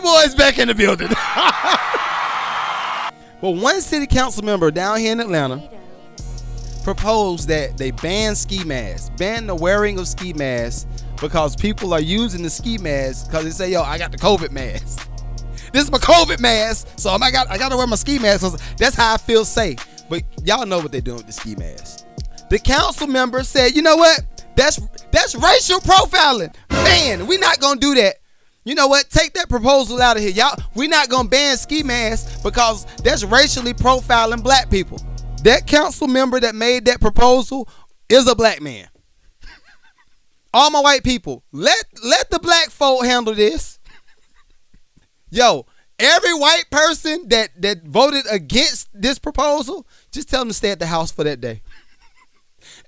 boys back in the building. Well, one city council member down here in Atlanta proposed that they ban ski masks, ban the wearing of ski masks, because people are using the ski masks because they say, yo, I got the COVID mask. This is my COVID mask, so I got to wear my ski mask. That's how I feel safe. But y'all know what they're doing with the ski mask. The council member said, you know what? That's racial profiling. Man, we're not going to do that. You know what? Take that proposal out of here. Y'all, we're not going to ban ski masks because that's racially profiling black people. That council member that made that proposal is a black man. All my white people, let the black folk handle this. Yo, every white person that voted against this proposal, just tell them to stay at the house for that day.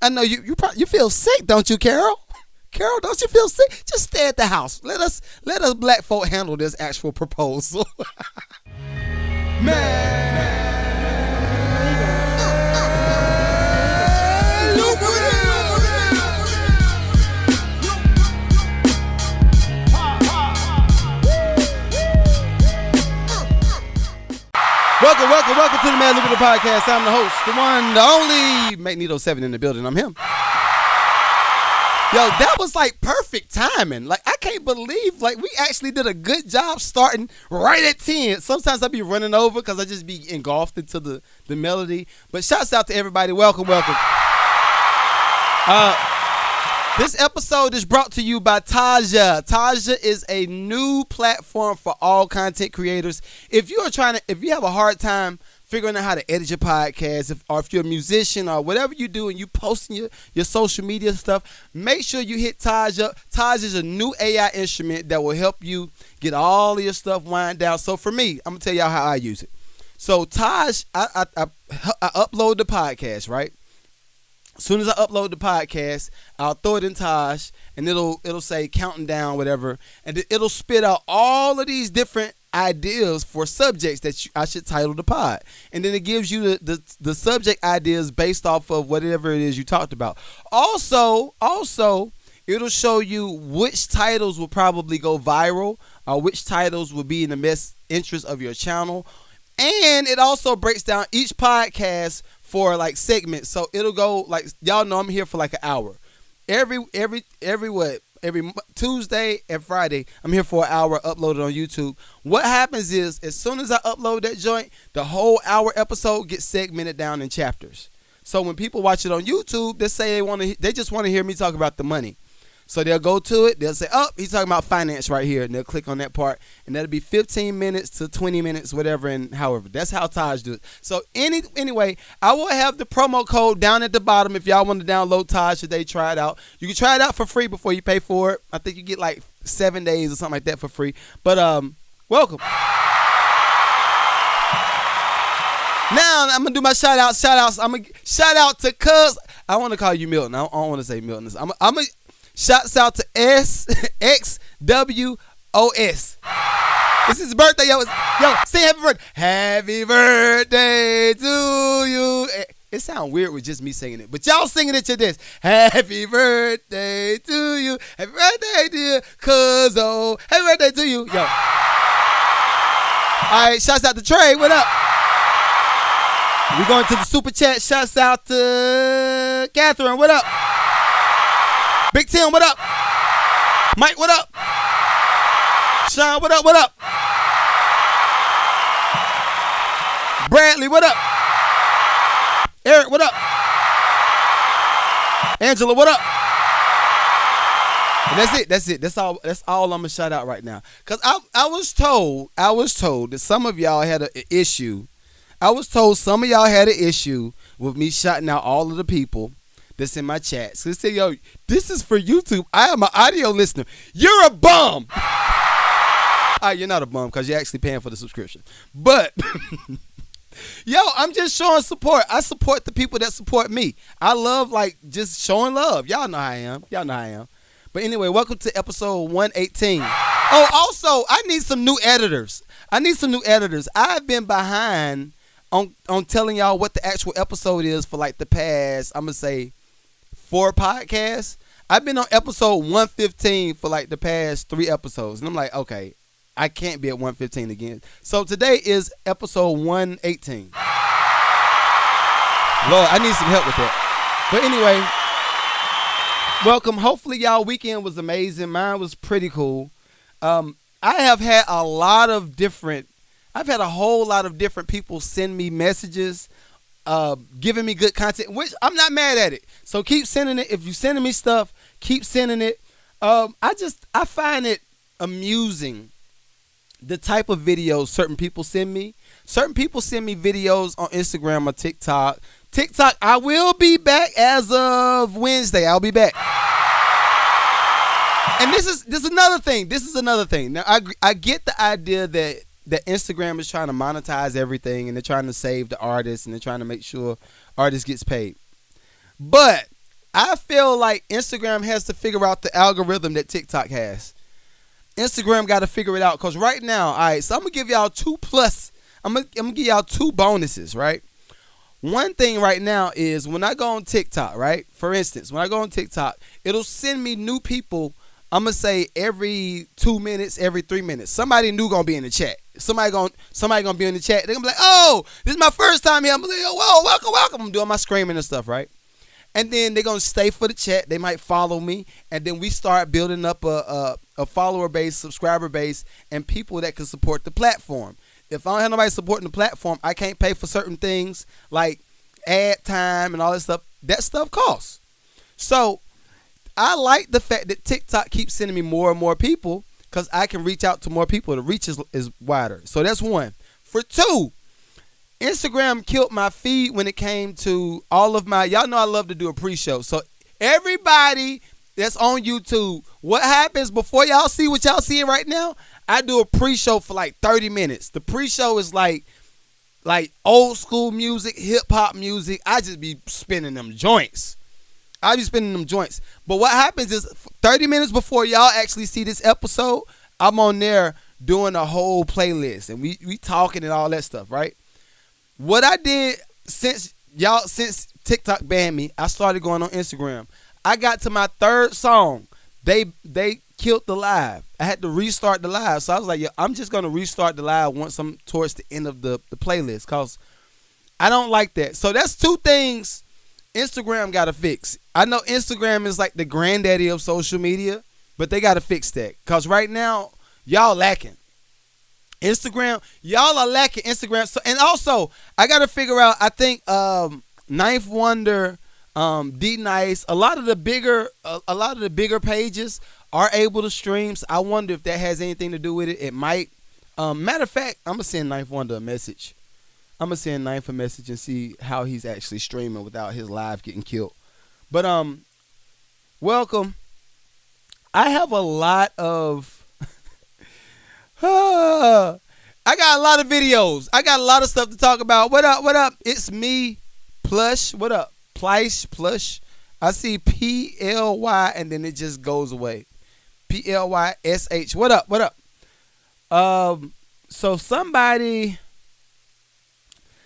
I know you feel sick, don't you, Carol? Carol, don't you feel sick? Just stay at the house. Let us black folk handle this actual proposal. Man. Welcome to the Man Lucrative Podcast. I'm the host, the one, the only Magneto 7 in the building. I'm him. Yo, that was like perfect timing. Like, I can't believe, like, we actually did a good job starting right at 10. Sometimes I be running over because I just be engulfed into the melody. But shouts out to everybody. Welcome. This episode is brought to you by Tasha. Tasha is a new platform for all content creators. If you have a hard time figuring out how to edit your podcast, or if you're a musician or whatever you do and you posting your social media stuff, make sure you hit Tasha. Tasha is a new AI instrument that will help you get all of your stuff wind down. So for me, I'm gonna tell y'all how I use it. So Taj, I upload the podcast, right? As soon as I upload the podcast, I'll throw it in Taj, and it'll say counting down, whatever, and it'll spit out all of these different ideas for subjects that I should title the pod, and then it gives you the subject ideas based off of whatever it is you talked about. Also, it'll show you which titles will probably go viral, or which titles will be in the best interest of your channel, and it also breaks down each podcast for like segments. So it'll go like, y'all know I'm here for like an hour. Every Tuesday and Friday, I'm here for an hour uploaded on YouTube. What happens is, as soon as I upload that joint, the whole hour episode gets segmented down in chapters. So when people watch it on YouTube, they say they just want to hear me talk about the money. So they'll go to it, they'll say, oh, he's talking about finance right here, and they'll click on that part, and that'll be 15 minutes to 20 minutes, whatever, and however. That's how Taj do it. So anyway, I will have the promo code down at the bottom if y'all want to download Taj today, try it out. You can try it out for free before you pay for it. I think you get like 7 days or something like that for free. But welcome. Now I'm gonna do my shout outs. I'm gonna shout out to Cuz. I want to call you Milton. I don't want to say Milton. I'm a shouts out to SXWOS. It's his birthday, yo. Say happy birthday. Happy birthday to you. It sounds weird with just me singing it, but y'all singing it to this. Happy birthday to you. Happy birthday, dear Cuzzo. Happy birthday to you. Yo. All right, shouts out to Trey. What up? We're going to the super chat. Shouts out to Catherine. What up? Big Tim, what up? Mike, what up? Sean, what up? What up? Bradley, what up? Eric, what up? Angela, what up? And that's it. That's all I'm gonna shout out right now. Cause I was told that some of y'all had an issue. I was told some of y'all had an issue with me shouting out all of the people that's in my chat. So they say, yo, this is for YouTube. I am an audio listener. You're a bum. You're not a bum because you're actually paying for the subscription. But, yo, I'm just showing support. I support the people that support me. I love, like, just showing love. Y'all know how I am. But anyway, welcome to episode 118. Oh, also, I need some new editors. I've been behind on telling y'all what the actual episode is for, like, the past, I'm going to say, 4 podcasts. I've been on episode 115 for like the past 3 episodes. And I'm like, okay, I can't be at 115 again. So today is episode 118. Lord, I need some help with that. But anyway, welcome. Hopefully y'all weekend was amazing. Mine was pretty cool. I have had a whole lot of different people send me messages, giving me good content, which I'm not mad at it. So keep sending it. If you're sending me stuff, keep sending it. I find it amusing the type of videos certain people send me. Certain people send me videos on Instagram or TikTok. I will be back as of Wednesday. I'll be back. And this is another thing. Now I get the idea that Instagram is trying to monetize everything and they're trying to save the artists and they're trying to make sure artists gets paid. But I feel like Instagram has to figure out the algorithm that TikTok has. Instagram got to figure it out because right now, all right, so I'm going to give y'all I'm going to give y'all two bonuses, right? One thing right now is when I go on TikTok, right? For instance, when I go on TikTok, it'll send me new people. I'm going to say every 2 minutes, every 3 minutes. Somebody new going to be in the chat. Somebody going to be in the chat. They're going to be like, oh, this is my first time here. I'm going to be like, oh, whoa, welcome. I'm doing my screaming and stuff, right? And then they're going to stay for the chat. They might follow me. And then we start building up a follower base, subscriber base, and people that can support the platform. If I don't have nobody supporting the platform, I can't pay for certain things like ad time and all that stuff. That stuff costs. So I like the fact that TikTok keeps sending me more and more people because I can reach out to more people. The reach is wider. So that's one. For two, Instagram killed my feed when it came to all of y'all know I love to do a pre-show. So everybody that's on YouTube, what happens before y'all see what y'all seeing right now? I do a pre-show for like 30 minutes. The pre-show is like old school music, hip hop music. I just be spinning them joints. But what happens is 30 minutes before y'all actually see this episode, I'm on there doing a whole playlist and we talking and all that stuff, right? What I did since TikTok banned me, I started going on Instagram. I got to my third song. They killed the live. I had to restart the live. So I was like, yeah, I'm just going to restart the live once I'm towards the end of the playlist because I don't like that. So that's two things Instagram got to fix. I know Instagram is like the granddaddy of social media, but they got to fix that because right now, y'all lacking. Y'all are lacking Instagram. So, and also, I got to figure out, I think Ninth Wonder, D Nice, a lot of the bigger pages are able to stream. So I wonder if that has anything to do with it. It might. Matter of fact, I'm gonna send Ninth Wonder a message. I'm gonna send Ninth a message and see how he's actually streaming without his live getting killed. But welcome. I have a lot of. I got a lot of videos. I got a lot of stuff to talk about. What up? What up? It's me, Plush. What up? Plush. I see PLY and then it just goes away. PLYSH. What up? What up? So somebody,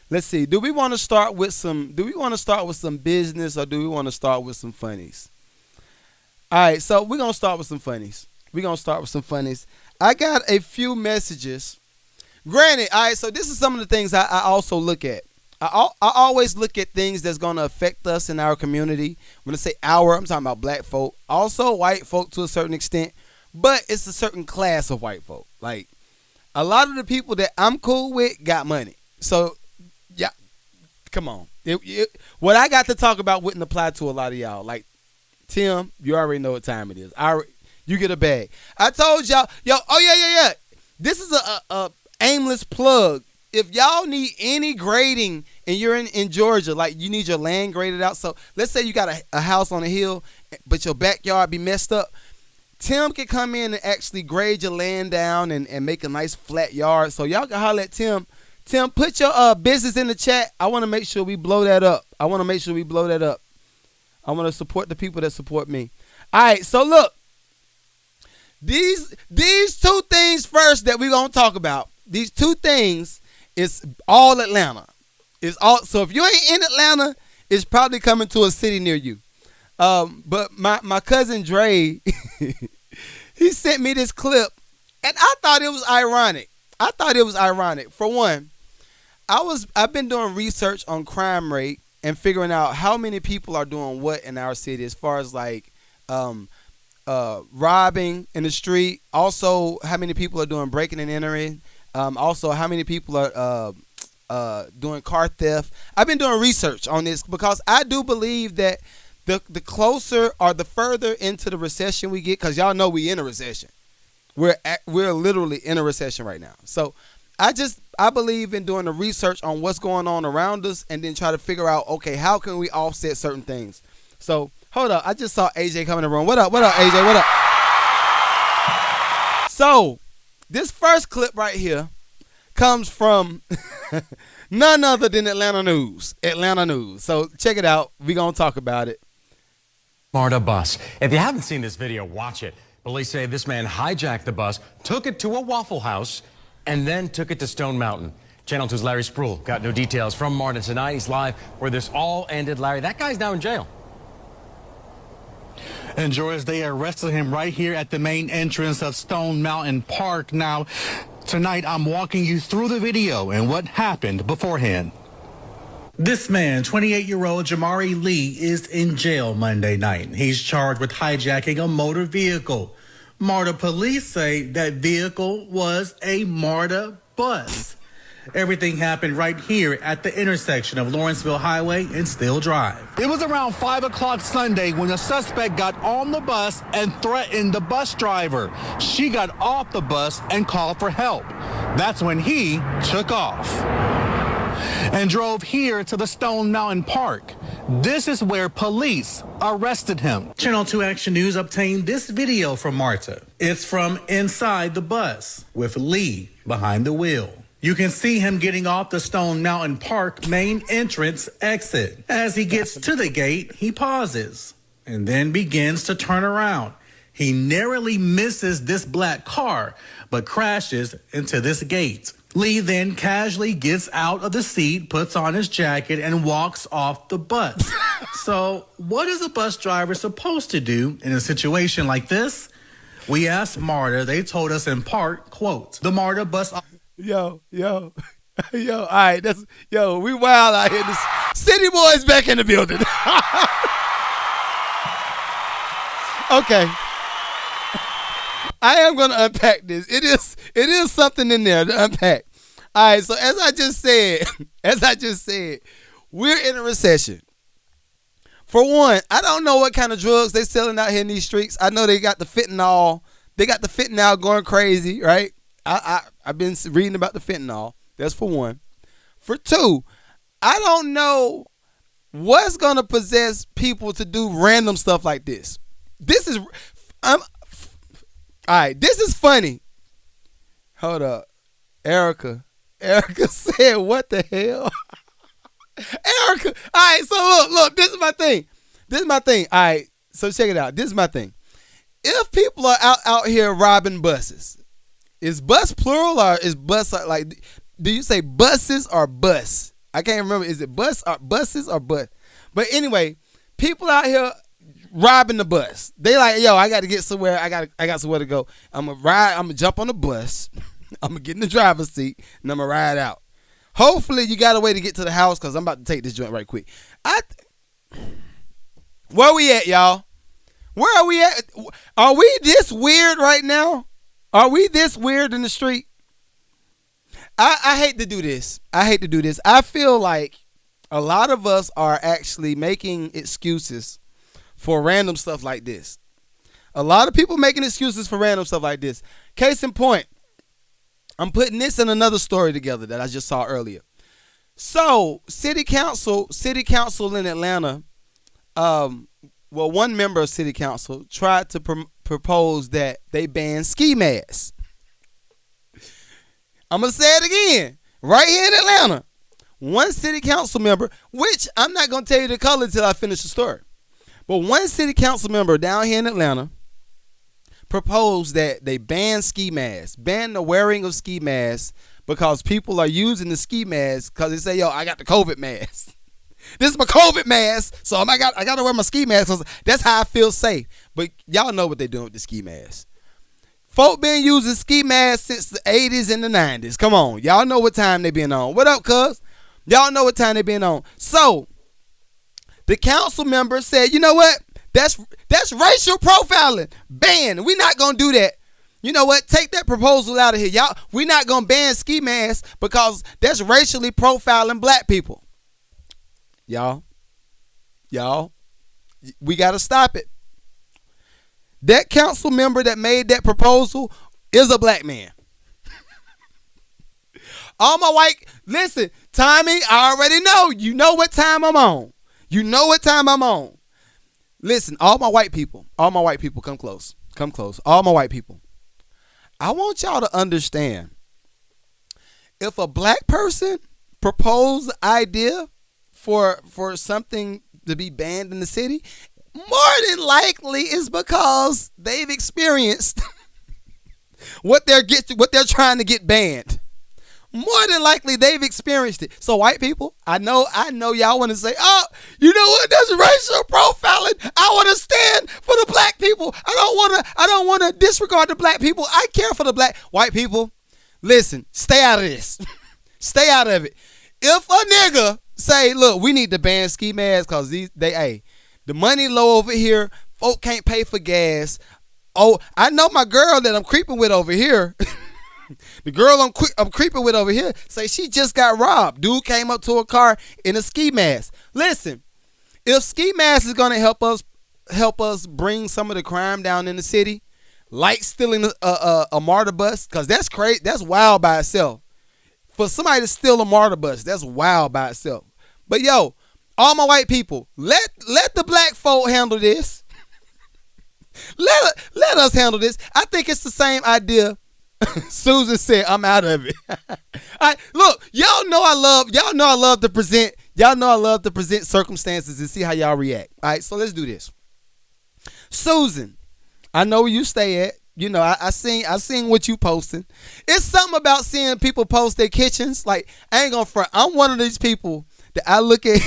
let's see. Do we want to start with some business or do we want to start with some funnies? All right, so we're going to start with some funnies. I got a few messages. Granted, all right, so this is some of the things I also look at. I always look at things that's going to affect us in our community. When I say our, I'm talking about black folk. Also white folk to a certain extent. But it's a certain class of white folk. Like, a lot of the people that I'm cool with got money. So, yeah, come on. What I got to talk about wouldn't apply to a lot of y'all. Like, Tim, you already know what time it is. You get a bag. I told y'all, yeah. This is a aimless plug. If y'all need any grading and you're in Georgia, like you need your land graded out. So let's say you got a house on a hill, but your backyard be messed up. Tim can come in and actually grade your land down and make a nice flat yard. So y'all can holler at Tim. Tim, put your business in the chat. I want to make sure we blow that up. I want to support the people that support me. All right, so look. These two things first that we're going to talk about. These two things is all Atlanta. So if you ain't in Atlanta, it's probably coming to a city near you. But my cousin Dre, he sent me this clip And I thought it was ironic. For one, I've been doing research on crime rate and figuring out how many people are doing what in our city as far as like robbing in the street. Also, how many people are doing breaking and entering. Also, how many people are doing car theft. I've been doing research on this because I do believe that the closer or the further into the recession we get, because y'all know we in a recession. We're literally in a recession right now. So I believe in doing the research on what's going on around us and then try to figure out, okay, how can we offset certain things? So hold up, I just saw AJ come in the room. What up, AJ? What up? So this first clip right here comes from none other than Atlanta News. So check it out. We're going to talk about it. MARTA bus. If you haven't seen this video, watch it. Police say this man hijacked the bus, took it to a Waffle House, and then took it to Stone Mountain. Channel 2's Larry Spruill got new details from MARTA tonight. He's live where this all ended. Larry, that guy's now in jail. And George, they arrested him right here at the main entrance of Stone Mountain Park. Now, tonight I'm walking you through the video and what happened beforehand. This man, 28-year-old Jamari Lee, is in jail Monday night. He's charged with hijacking a motor vehicle. MARTA police say that vehicle was a MARTA bus. Everything happened right here at the intersection of Lawrenceville Highway and Steele Drive. It was around 5 o'clock Sunday when the suspect got on the bus and threatened the bus driver. She got off the bus and called for help. That's when he took off and drove here to the Stone Mountain Park. This is where police arrested him. Channel 2 Action News obtained this video from MARTA. It's from inside the bus with Lee behind the wheel. You can see him getting off the Stone Mountain Park main entrance exit. As he gets to the gate, he pauses and then begins to turn around. He narrowly misses this black car, but crashes into this gate. Lee then casually gets out of the seat, puts on his jacket, and walks off the bus. So what is a bus driver supposed to do in a situation like this? We asked MARTA. They told us in part, quote, the MARTA bus... Yo, all right, we wild out here. This City Boys back in the building. Okay. I am going to unpack this. It is something in there to unpack. All right, so as I just said, we're in a recession. For one, I don't know what kind of drugs they selling out here in these streets. I know they got the fentanyl. They got the fentanyl going crazy, right? I've been reading about the fentanyl. That's for one. For two, I don't know what's going to possess people to do random stuff like this. This is funny. Hold up. Erica said, what the hell? Erica. All right, so look, this is my thing. All right, so check it out. This is my thing. If people are out here robbing buses, is bus plural or is bus like, do you say buses or bus? I can't remember. Is it bus or buses or bus? But anyway, people out here robbing the bus. They like, yo, I got to get somewhere. I got somewhere to go. I'm going to jump on the bus. I'm going to get in the driver's seat and I'm going to ride out. Hopefully you got a way to get to the house because I'm about to take this joint right quick. Where we at, y'all? Where are we at? Are we this weird right now? Are we this weird in the street? I hate to do this. I feel like a lot of us are actually making excuses for random stuff like this. A lot of people making excuses for random stuff like this. Case in point, I'm putting this and another story together that I just saw earlier. So, city council in Atlanta, one member of city council tried to propose that they ban ski masks. I'm going to say it again. Right here in Atlanta, one city council member, which I'm not going to tell you the color until I finish the story. But one city council member down here in Atlanta proposed that they ban ski masks, ban the wearing of ski masks because people are using the ski masks because they say, yo, I got the COVID mask. This is my COVID mask, so I got to wear my ski mask. That's how I feel safe. But y'all know what they're doing with the ski mask. Folk been using ski masks since the 80s and the 90s. Come on. Y'all know what time they been on. What up, cuz? Y'all know what time they been on. So, the council member said, you know what? That's racial profiling. Ban. We're not going to do that. You know what? Take that proposal out of here. Y'all, we're not going to ban ski masks because that's racially profiling black people. Y'all, we got to stop it. That council member that made that proposal is a black man. All my white, listen, Tommy, I already know. You know what time I'm on. You know what time I'm on. Listen, all my white people, come close. Come close. All my white people. I want y'all to understand. If a black person proposed an idea for something to be banned in the city, more than likely is because they've experienced what they're trying to get banned. More than likely they've experienced it. So white people, I know y'all want to say, oh, you know what? That's racial profiling. I want to stand for the black people. I don't want to disregard the black people. I care for the black white people. Listen, stay out of this. Stay out of it. If a nigga say, look, we need to ban ski masks because the money low over here. Folk can't pay for gas. Oh, I know my girl that I'm creeping with over here. The girl I'm creeping with over here say she just got robbed. Dude came up to her car in a ski mask. Listen, if ski mask is gonna help us bring some of the crime down in the city, like stealing a MARTA bus, because that's crazy. That's wild by itself. For somebody to steal a MARTA bus, that's wild by itself. But yo, all my white people, let the black folk handle this. Let us handle this. I think it's the same idea. Susan said, "I'm out of it." Look, y'all know I love to present circumstances and see how y'all react. All right, so let's do this. Susan, I know where you stay at. You know, I seen what you posting. It's something about seeing people post their kitchens. Like, I ain't gonna front. I'm one of these people that I look at.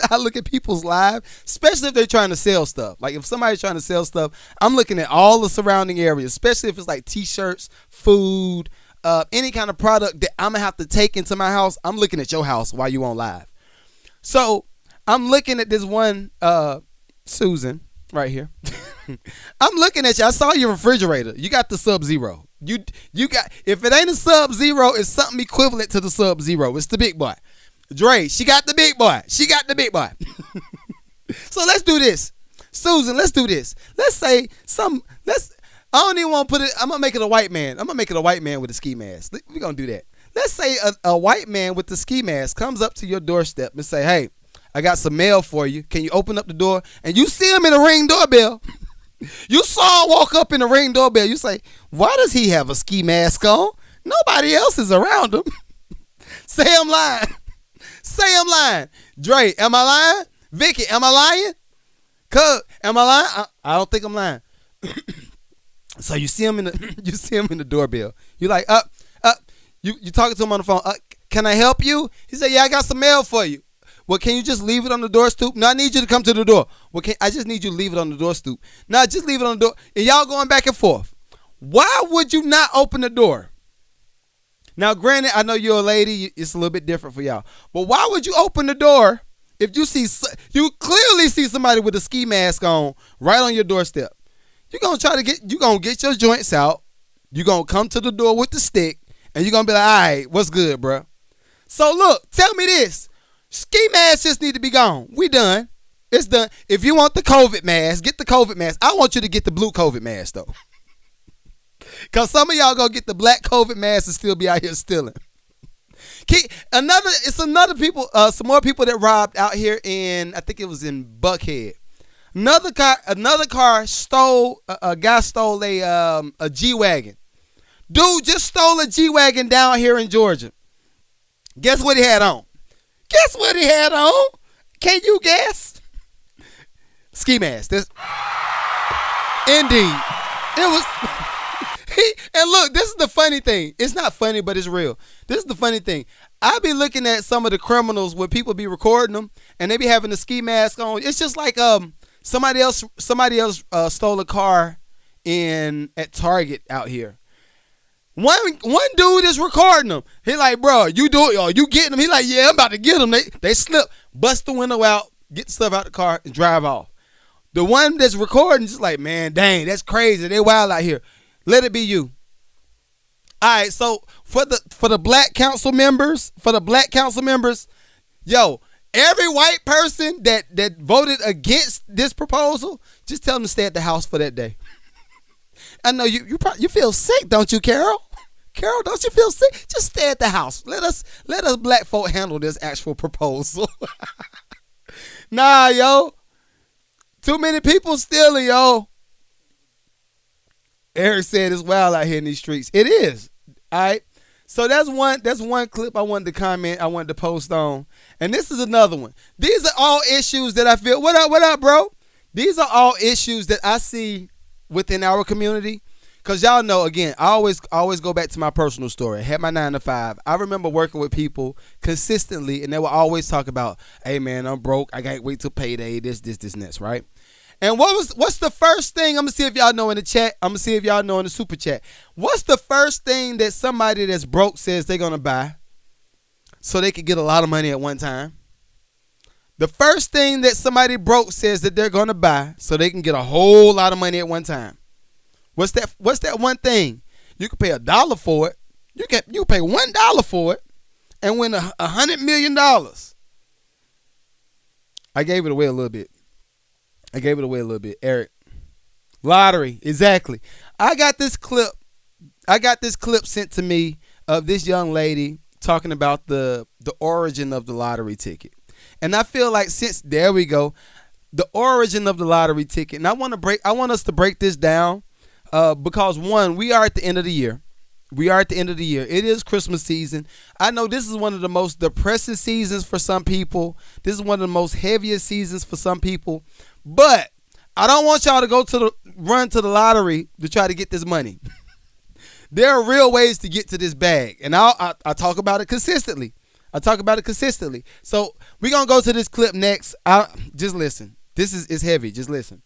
I look at people's lives, especially if they're trying to sell stuff. Like if somebody's trying to sell stuff, I'm looking at all the surrounding areas, especially if it's like t-shirts, food, any kind of product that I'm gonna have to take into my house. I'm looking at your house while you on live. So I'm looking at this one, Susan, right here. I'm looking at you. I saw your refrigerator. You got the Sub-Zero. You got, if it ain't a Sub-Zero, it's something equivalent to the Sub-Zero. It's the big boy. Dre, she got the big boy. So let's do this. Susan, let's do this. I don't even want to put it, I'm going to make it a white man. I'm going to make it a white man with a ski mask. We're going to do that. Let's say a white man with the ski mask comes up to your doorstep and say, hey, I got some mail for you. Can you open up the door? And you see him in a Ring doorbell. You saw him walk up in a Ring doorbell. You say, why does he have a ski mask on? Nobody else is around him. Say I'm lying. Say I'm lying. Dre, am I lying? Vicky, am I lying? Cuz, am I lying? I don't think I'm lying. So you see him in the doorbell. You like, you talking to him on the phone. Can I help you? He said, yeah, I got some mail for you. Well, can you just leave it on the door stoop? No, I need you to come to the door. Well, I just need you to leave it on the door stoop. No, just leave it on the door. And y'all going back and forth. Why would you not open the door? Now, granted, I know you're a lady. It's a little bit different for y'all. But why would you open the door if you clearly see somebody with a ski mask on right on your doorstep? You're going to get your joints out. You're going to come to the door with the stick. And you're going to be like, all right, what's good, bro? So, look, tell me this. Ski masks just need to be gone. We done. It's done. If you want the COVID mask, get the COVID mask. I want you to get the blue COVID mask, though. Because some of y'all gonna get the black COVID mask and still be out here stealing. Some more people that robbed out here in, I think it was in Buckhead. Another car stole, a guy stole a G-Wagon. Dude just stole a G-Wagon down here in Georgia. Guess what he had on? Can you guess? Ski mask. Indeed. It was... And look, this is the funny thing. It's not funny, but it's real. This is the funny thing. I be looking at some of the criminals when people be recording them and they be having the ski mask on. It's just like somebody else stole a car at Target out here. One dude is recording them. He like, bro, you do it, you getting them? He like, yeah, I'm about to get them. They slip, bust the window out, get the stuff out the car, and drive off. The one that's recording just like, man, dang, that's crazy. They wild out here. Let it be you. All right, so for the black council members, yo, every white person that voted against this proposal, just tell them to stay at the house for that day. I know you feel sick, don't you, Carol? Carol, don't you feel sick? Just stay at the house. Let us black folk handle this actual proposal. Nah, yo. Too many people stealing, yo. Eric said it's wild out here in these streets. It is. All right. So that's one clip I wanted to comment, I wanted to post on. And this is another one. These are all issues that I feel. What up, bro? These are all issues that I see within our community. Cause y'all know, again, I always go back to my personal story. I had my 9 to 5. I remember working with people consistently, and they would always talk about, hey man, I'm broke. I gotta wait till payday, this, and this, right? And what's the first thing? I'm gonna see if y'all know in the chat. I'm gonna see if y'all know in the super chat. What's the first thing that somebody that's broke says they're gonna buy so they could get a lot of money at one time? The first thing that somebody broke says that they're gonna buy so they can get a whole lot of money at one time. What's that one thing? You can pay $1 for it. You can pay $1 for it and win $100 million. I gave it away a little bit. Eric. Lottery, exactly. I got this clip sent to me of this young lady talking about the origin of the lottery ticket. And I feel like there we go, the origin of the lottery ticket. And I want us to break this down because one, we are at the end of the year. It is Christmas season. I know this is one of the most depressing seasons for some people. This is one of the most heaviest seasons for some people. But I don't want y'all to run to the lottery to try to get this money. There are real ways to get to this bag, and I talk about it consistently. So we're gonna go to this clip next. Just listen. This is heavy. Just listen.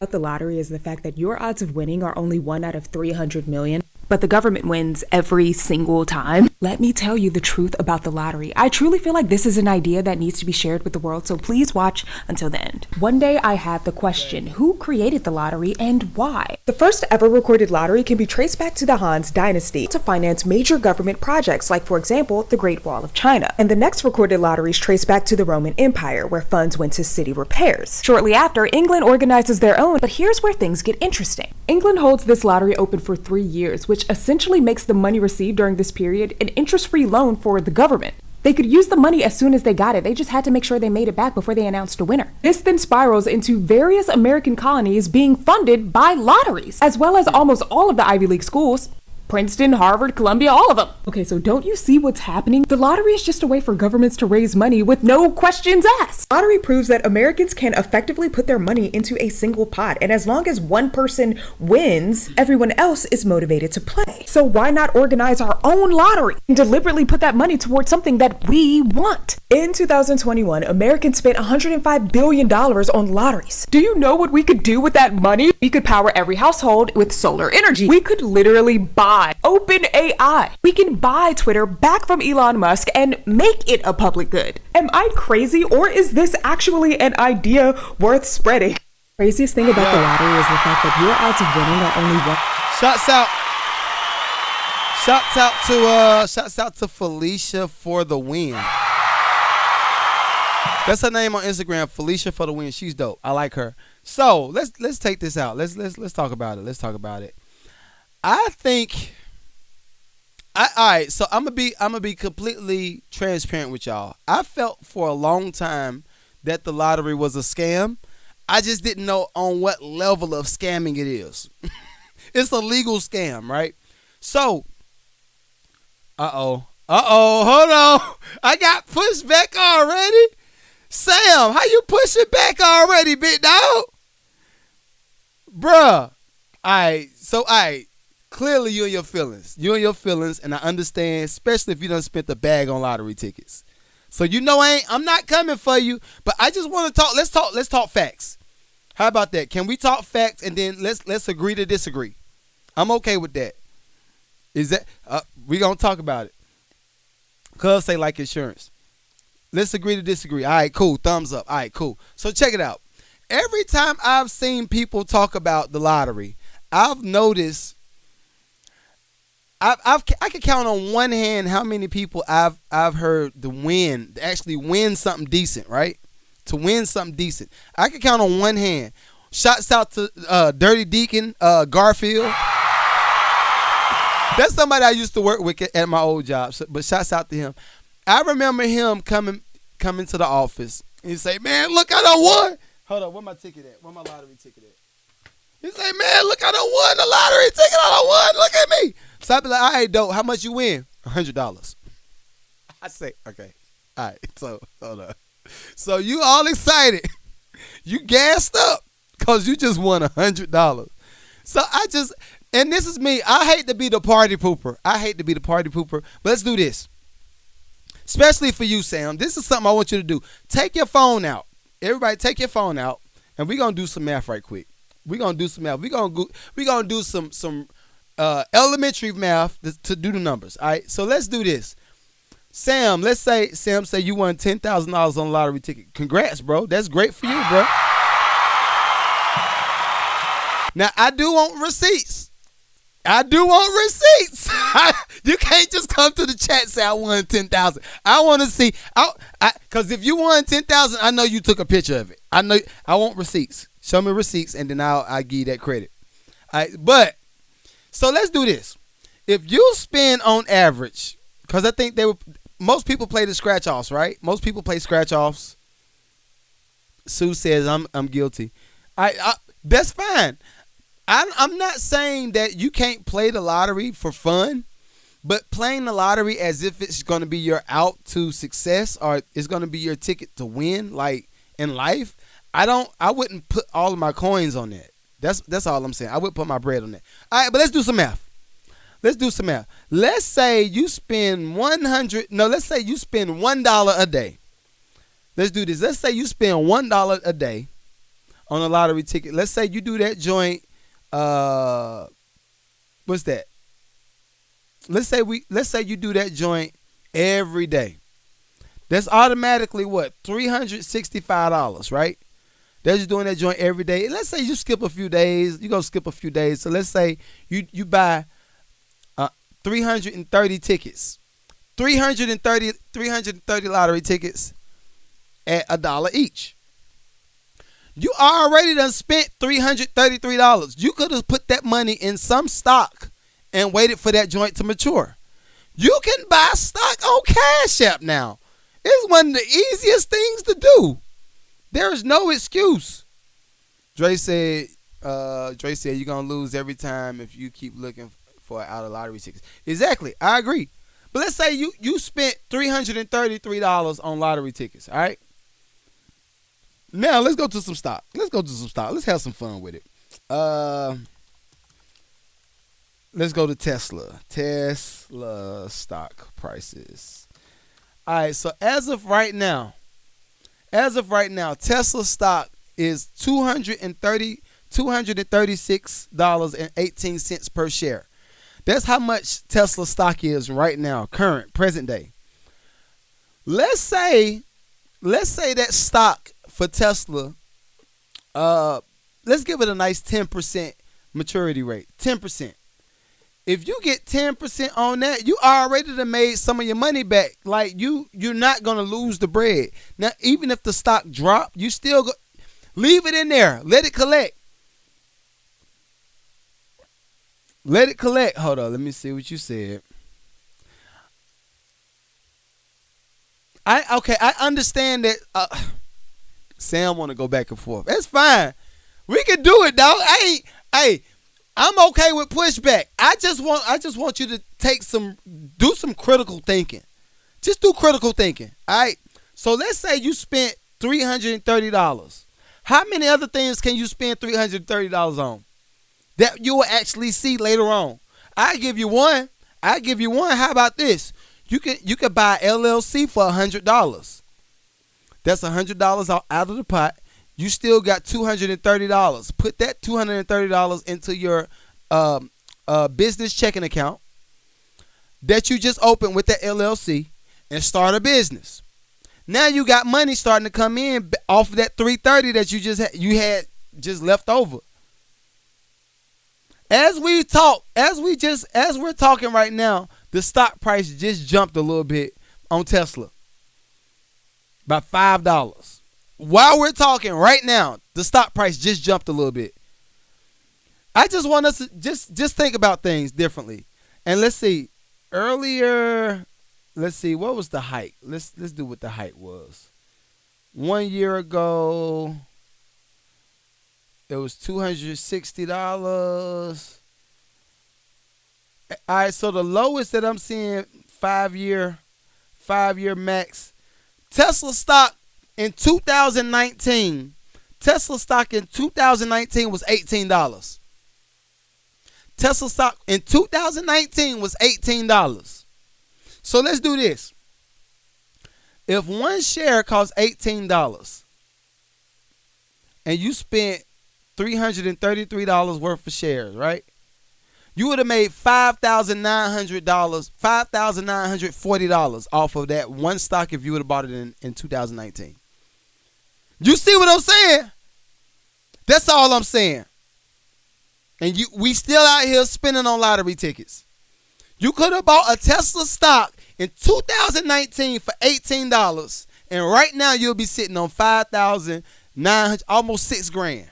About the lottery is the fact that your odds of winning are only 1 out of 300 million. But the government wins every single time. Let me tell you the truth about the lottery. I truly feel like this is an idea that needs to be shared with the world, so please watch until the end. One day I had the question, who created the lottery and why? The first ever recorded lottery can be traced back to the Han's dynasty to finance major government projects, like for example, the Great Wall of China. And the next recorded lotteries trace back to the Roman Empire, where funds went to city repairs. Shortly after, England organizes their own, but here's where things get interesting. England holds this lottery open for 3 years, which essentially makes the money received during this period an interest-free loan for the government. They could use the money as soon as they got it. They just had to make sure they made it back before they announced a winner. This then spirals into various American colonies being funded by lotteries, as well as almost all of the Ivy League schools. Princeton, Harvard, Columbia, all of them. Okay, so don't you see what's happening? The lottery is just a way for governments to raise money with no questions asked. Lottery proves that Americans can effectively put their money into a single pot, and as long as one person wins, everyone else is motivated to play. So why not organize our own lottery and deliberately put that money towards something that we want? In 2021, Americans spent $105 billion on lotteries. Do you know what we could do with that money? We could power every household with solar energy. We could literally buy OpenAI. We can buy Twitter back from Elon Musk and make it a public good. Am I crazy, or is this actually an idea worth spreading? Craziest thing about the lottery is the fact that your odds of winning are only one. Shouts out to Felicia for the win. That's her name on Instagram, Felicia for the win. She's dope. I like her. So let's take this out. Let's talk about it. I think. All right. So I'm gonna be completely transparent with y'all. I felt for a long time that the lottery was a scam. I just didn't know on what level of scamming it is. It's a legal scam, right? So, hold on. I got pushed back already. Sam, how you pushing back already, big dog? Bruh. All right. Clearly you and your feelings, and I understand, especially if you done spent the bag on lottery tickets. So you know I'm not coming for you, but I just want to talk. Let's talk facts. How about that? Can we talk facts and then let's agree to disagree? I'm okay with that. Is that we gonna talk about it? Cuz say like insurance. Let's agree to disagree. All right, cool. Thumbs up. All right, cool. So check it out. Every time I've seen people talk about the lottery, I've noticed. I can count on one hand how many people I've heard actually win something decent, right? To win something decent. I can count on one hand. Shouts out to Dirty Deacon Garfield. That's somebody I used to work with at my old job. But shouts out to him. I remember him coming to the office. And he say, "Man, look, I done won." Hold up, where my ticket at? Where my lottery ticket at? He say, "Man, look, I done won the lottery ticket. I done won. Look at me." So I be like, "All right, dope. How much you win?" $100. I say, "Okay, all right." So hold up. So you all excited? You gassed up because you just won $100. So and this is me. I hate to be the party pooper. But let's do this. Especially for you, Sam. This is something I want you to do. Take your phone out. Everybody, take your phone out, and we're gonna do some math right quick. We're gonna do some math. We're gonna do some elementary math to do the numbers. All right. So let's do this. Sam, let's say you won $10,000 on a lottery ticket. Congrats, bro. That's great for you, bro. Now I do want receipts. You can't just come to the chat and say I won 10,000. I want to see. Because if you won 10,000, I know you took a picture of it. I want receipts. Show me receipts, and then I'll give you that credit. All right, but so let's do this. If you spend on average, because I think most people play the scratch offs, right? Most people play scratch offs. Sue says I'm guilty. That's fine. I'm not saying that you can't play the lottery for fun, but playing the lottery as if it's going to be your out to success or it's going to be your ticket to win, like in life, I wouldn't put all of my coins on that. That's all I'm saying. I would put my bread on that. All right, but let's do some math. Let's say you spend $1 a day. Let's do this. Let's say you spend $1 a day on a lottery ticket. Let's say you do that joint. What's that? Let's say you do that joint every day. That's automatically what? $365, right? They're just doing that joint every day. Let's say you skip a few days. You're gonna skip a few days. So let's say you buy 330 tickets. 330 lottery tickets at $1 each. You already done spent $333. You could have put that money in some stock and waited for that joint to mature. You can buy stock on Cash App now. It's one of the easiest things to do. There is no excuse. Dre said you're going to lose every time if you keep looking for out of lottery tickets. Exactly. I agree. But let's say you spent $333 on lottery tickets, all right? Now, let's go to some stock. Let's have some fun with it. Let's go to Tesla. Tesla stock prices. All right, so as of right now, Tesla stock is $236.18 per share. That's how much Tesla stock is right now, present day. Let's say that stock for Tesla, let's give it a nice 10% maturity rate. 10%. If you get 10% on that, you already done made some of your money back. Like you're not gonna lose the bread. Now, even if the stock drop, you still leave it in there. Let it collect. Hold on, let me see what you said. I understand that. Sam want to go back and forth. That's fine. We can do it, dog. I'm okay with pushback. I just want you to do some critical thinking. Just do critical thinking. All right. So let's say you spent $330. How many other things can you spend $330 on that you will actually see later on? I give you one. How about this? You could buy LLC for $100. That's $100 out of the pot. You still got $230. Put that $230 into your business checking account that you just opened with that LLC and start a business. Now you got money starting to come in off of that $330 that you had just left over. As we're talking right now, the stock price just jumped a little bit on Tesla by $5. While we're talking right now, the stock price just jumped a little bit. I just want us to just think about things differently. And let's see. Earlier, let's see, what was the height? Let's do what the height was. 1 year ago, it was $260. All right, so the lowest that I'm seeing, 5 year max, Tesla stock in 2019. Tesla stock in 2019 was $18. Tesla stock in 2019 was $18. So let's do this. If one share costs $18 and you spent $333 worth of shares, right? You would have made $5,940 off of that one stock if you would have bought it in 2019. You see what I'm saying? That's all I'm saying. And we still out here spending on lottery tickets. You could have bought a Tesla stock in 2019 for $18, and right now you'll be sitting on $5,900, almost $6,000.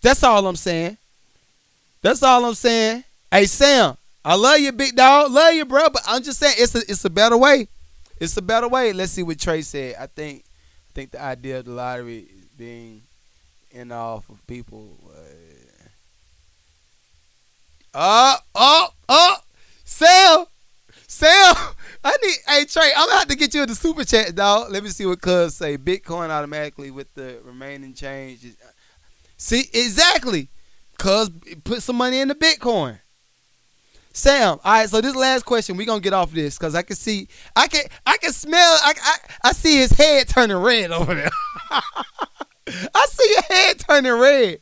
That's all I'm saying. That's all I'm saying. Hey Sam, I love you, big dog. Love you, bro. But I'm just saying it's a better way. It's a better way. Let's see what Trey said. I think the idea of the lottery being in off of people. Sam, hey Trey, I'm gonna have to get you in the super chat, dog. Let me see what Cuz say. Bitcoin automatically with the remaining change. See, exactly. Cuz put some money in the Bitcoin. Sam, all right, so this last question, we're gonna get off this because I can see, I can smell, I see his head turning red over there. I see your head turning red.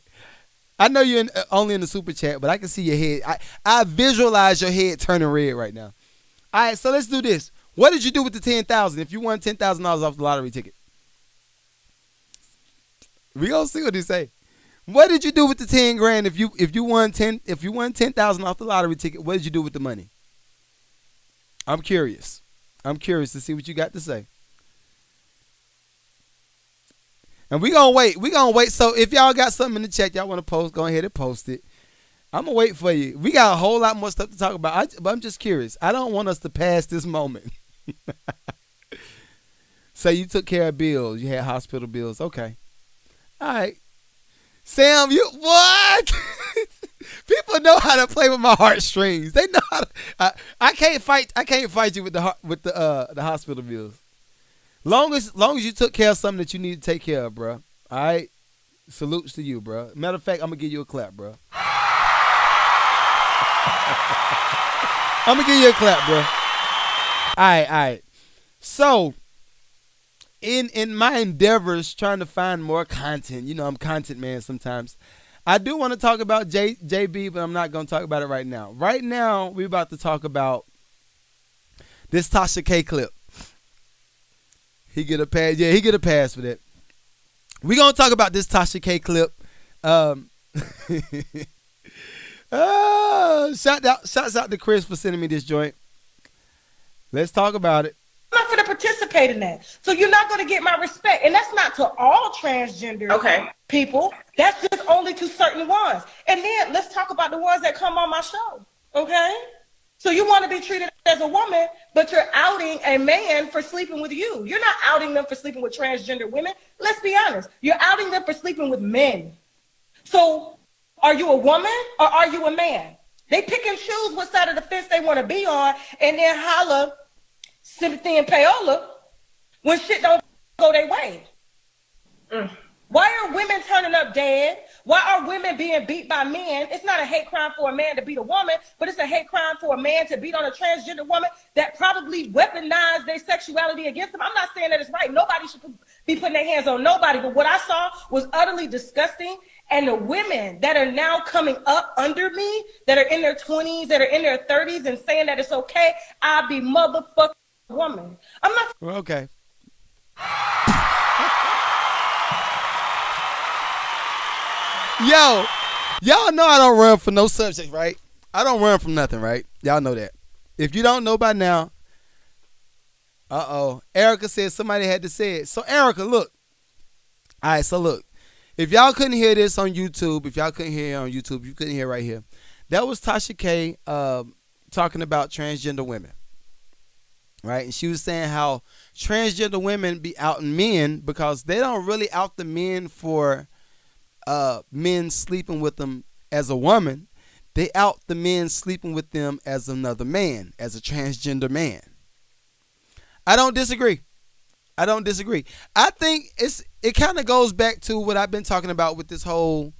I know you're only in the super chat, but I can see your head. I visualize your head turning red right now. All right, so let's do this. What did you do with the $10,000 if you won $10,000 off the lottery ticket? We gonna see what he say. What did you do with the $10,000 if you won $10,000 off the lottery ticket? What did you do with the money? I'm curious. I'm curious to see what you got to say. And we gonna wait. So if y'all got something in the chat y'all want to post, go ahead and post it. I'm gonna wait for you. We got a whole lot more stuff to talk about. But I'm just curious. I don't want us to pass this moment. Say you took care of bills. You had hospital bills. Okay. All right. Sam, you what? People know how to play with my heartstrings. They know how to. I can't fight you with the hospital bills. Long as you took care of something that you need to take care of, bro. All right. Salutes to you, bro. Matter of fact, I'm gonna give you a clap, bro. I'm gonna give you a clap, bro. All right. So, in my endeavors trying to find more content, you know, I'm content man sometimes. I do want to talk about JB, but I'm not gonna talk about it right now. Right now, we're about to talk about this Tasha K clip. He get a pass. Yeah, he get a pass for that. We're gonna talk about this Tasha K clip. Shouts out to Chris for sending me this joint. Let's talk about it. I'm not going to participate in that. So you're not going to get my respect. And that's not to all transgender people. That's just only to certain ones. And then let's talk about the ones that come on my show. Okay? So you want to be treated as a woman, but you're outing a man for sleeping with you. You're not outing them for sleeping with transgender women. Let's be honest. You're outing them for sleeping with men. So are you a woman or are you a man? They pick and choose what side of the fence they want to be on and then holler sympathy and payola when shit don't go their way. Why are women turning up dead? Why are women being beat by men? It's not a hate crime for a man to beat a woman, but it's a hate crime for a man to beat on a transgender woman that probably weaponized their sexuality against them. I'm not saying that it's right. Nobody should be putting their hands on nobody. But what I saw was utterly disgusting. And the women that are now coming up under me, that are in their 20s, that are in their 30s, and saying that it's okay, I'll be motherfucking woman. I'm not. Okay. Yo, y'all know I don't run for no subject, right? I don't run from nothing, right? Y'all know that. If you don't know by now, Erica said somebody had to say it. So Erica, look. All right, so look. If y'all couldn't hear this on YouTube, you couldn't hear it right here. That was Tasha K talking about transgender women, right? And she was saying how transgender women be outing men because they don't really out the men for men sleeping with them as a woman. They out the men sleeping with them as another man, as a transgender man. I don't disagree. I think it kind of goes back to what I've been talking about with this whole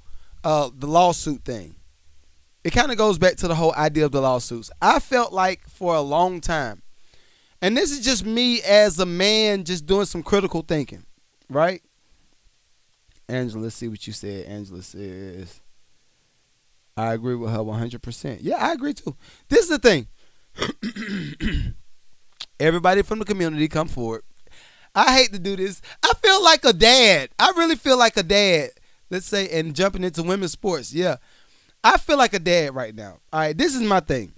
the lawsuit thing. It kind of goes back to the whole idea of the lawsuits. I felt like for a long time, and this is just me as a man just doing some critical thinking, right? Angela, let's see what you said. Angela says, I agree with her 100%. Yeah, I agree too. This is the thing. Everybody from the community come forward. I hate to do this. I feel like a dad. I really feel like a dad. Let's say, and jumping into women's sports. Yeah. I feel like a dad right now. All right, this is my thing.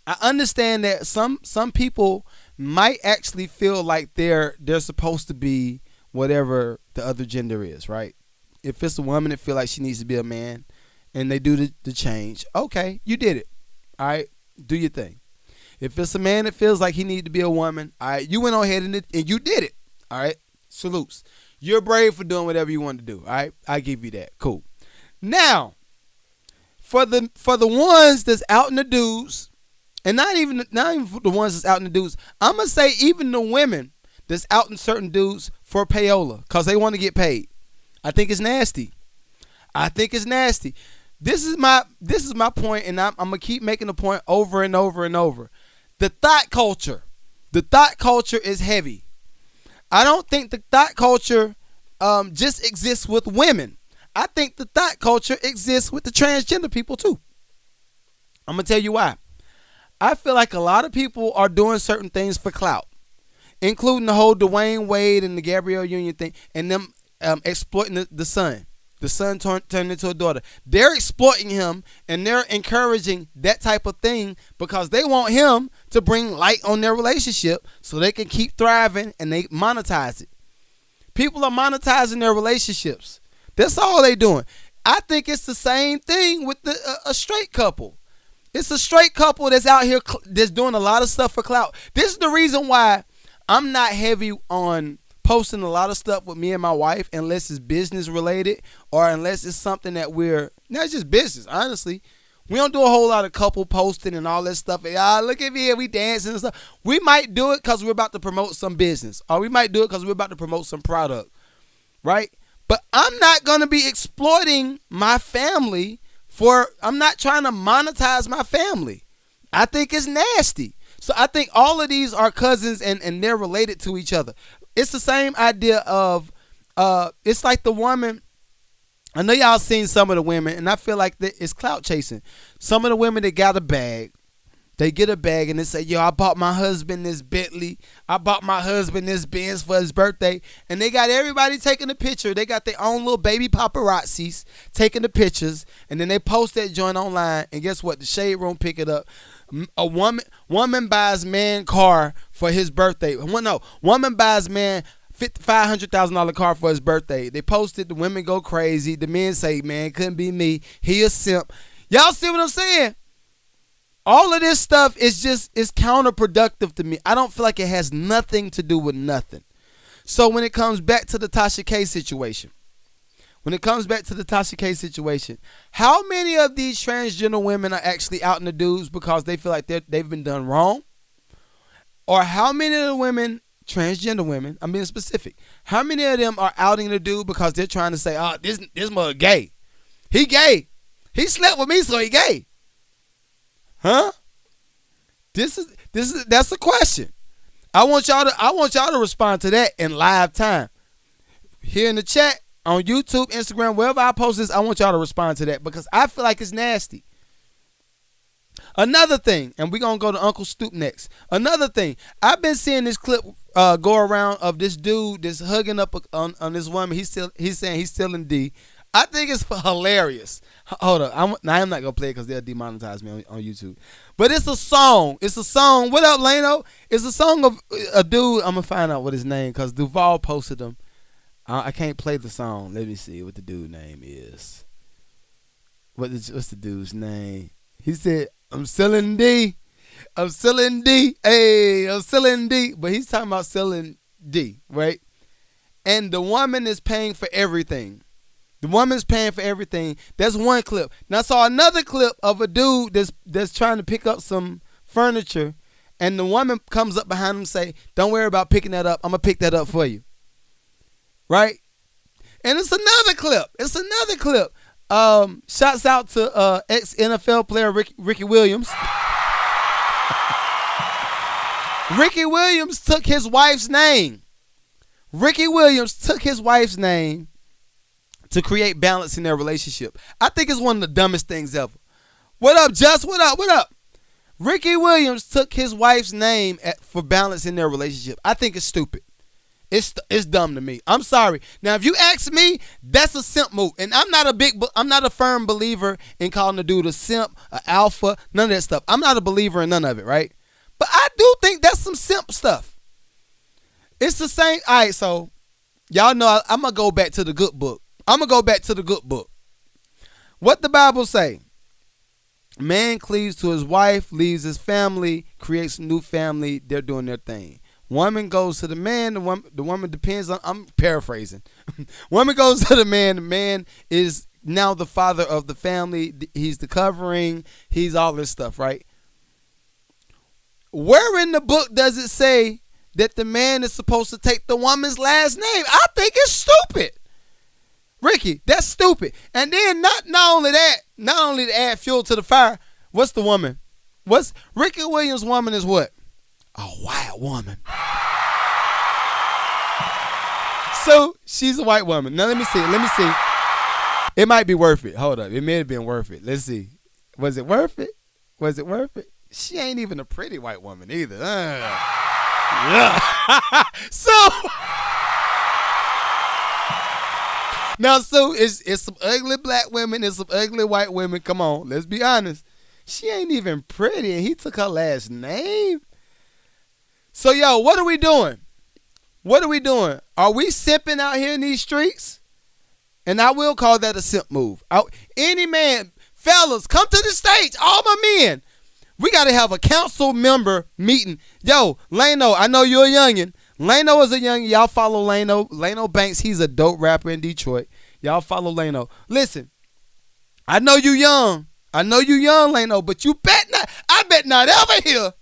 I understand that some people might actually feel like they're supposed to be whatever the other gender is, right? If it's a woman that feel like she needs to be a man and they do the change, okay, you did it. All right, do your thing. If it's a man that feels like he needs to be a woman, all right, you went on ahead and you did it. All right, salutes. You're brave for doing whatever you want to do. All right, I give you that. Cool. Now, for the ones that's out in the dudes, and not even the ones that's out in the dudes, I'm gonna say even the women that's out in certain dudes for payola because they want to get paid. I think it's nasty. This is my point, and I'm gonna keep making the point over and over and over. The thought culture is heavy. I don't think the thought culture just exists with women. I think the thought culture exists with the transgender people too. I'm gonna tell you why. I feel like a lot of people are doing certain things for clout, including the whole Dwayne Wade and the Gabrielle Union thing, and them exploiting the son. The son turned into a daughter. They're exploiting him, and they're encouraging that type of thing because they want him to bring light on their relationship so they can keep thriving and they monetize it. People are monetizing their relationships. That's all they doing. I think it's the same thing with a straight couple. It's a straight couple that's out here that's doing a lot of stuff for clout. This is the reason why I'm not heavy on posting a lot of stuff with me and my wife unless it's business related or unless it's something that not just business, honestly. We don't do a whole lot of couple posting and all that stuff. Look at me, we dancing and stuff. We might do it because we're about to promote some business, or we might do it because we're about to promote some product, right? But I'm not going to be exploiting my family I'm not trying to monetize my family. I think it's nasty. So I think all of these are cousins and they're related to each other. It's the same idea of, it's like the woman. I know y'all seen some of the women, and I feel like it's clout chasing. Some of the women that got a bag, they get a bag and they say, yo, I bought my husband this Bentley. I bought my husband this Benz for his birthday. And they got everybody taking a picture. They got their own little baby paparazzis taking the pictures. And then they post that joint online. And guess what? The Shade Room pick it up. A woman buys man car for his birthday. Woman buys man $500,000 car for his birthday. They post it. The women go crazy. The men say, man, couldn't be me. He a simp. Y'all see what I'm saying? All of this stuff is counterproductive to me. I don't feel like it has nothing to do with nothing. So when it comes back to the Tasha K situation, how many of these transgender women are actually out in the dudes because they feel like they've been done wrong? Or how many of the women transgender women, I'm being specific, how many of them are outing the dude because they're trying to say, oh, this mother gay. He gay. He slept with me, so he gay. Huh? That's the question. I want y'all to respond to that in live time. Here in the chat, on YouTube, Instagram, wherever I post this, I want y'all to respond to that because I feel like it's nasty. Another thing, and we're going to go to Uncle Snoop next. Another thing, I've been seeing this clip go around of this dude that's hugging up on this woman. He's saying he's still in D. I think it's hilarious. Hold up. I'm not going to play it because they'll demonetize me on YouTube. But it's a song. It's a song. What up, Lano? It's a song of a dude. I'm going to find out what his name because Duval posted him. I can't play the song. Let me see what the dude's name is. What's the dude's name? He said, I'm still in D. I'm still in D. Hey, I'm still in D. But he's talking about still in D, right? And the woman is paying for everything. The woman's paying for everything. That's one clip. Now I saw another clip of a dude that's trying to pick up some furniture, and the woman comes up behind him and say, don't worry about picking that up. I'm going to pick that up for you. Right? And it's another clip. Shouts out to ex-NFL player Ricky Williams. Ricky Williams took his wife's name. To create balance in their relationship. I think it's one of the dumbest things ever. What up, Just? What up? Ricky Williams took his wife's name for balance in their relationship. I think it's stupid. It's dumb to me. I'm sorry. Now, if you ask me, that's a simp move. And I'm not a firm believer in calling the dude a simp, an alpha, none of that stuff. I'm not a believer in none of it, right? But I do think that's some simp stuff. It's the same. All right, so y'all know I'm going to go back to the good book. What the Bible say? Man cleaves to his wife, leaves his family, creates a new family. They're doing their thing. Woman goes to the man. The woman depends on. I'm paraphrasing. Woman goes to the man. The man is now the father of the family. He's the covering. He's all this stuff, right? Where in the book does it say that the man is supposed to take the woman's last name? I think it's stupid. Ricky, that's stupid. And then not only to add fuel to the fire, what's the woman? Ricky Williams' woman is what? A white woman. So she's a white woman. Now let me see. It might be worth it. Hold up. It may have been worth it. Let's see. Was it worth it? She ain't even a pretty white woman either. Yeah. So it's some ugly black women and some ugly white women. Come on, let's be honest. She ain't even pretty, and he took her last name. So, yo, what are we doing? Are we simping out here in these streets? And I will call that a simp move. Any man, fellas, come to the stage. All my men. We got to have a council member meeting. Yo, Lano, I know you're a youngin'. Lano is a youngin'. Y'all follow Lano. Lano Banks, he's a dope rapper in Detroit. Y'all follow Lano. Listen, I know you young, Lano, but I bet not ever hear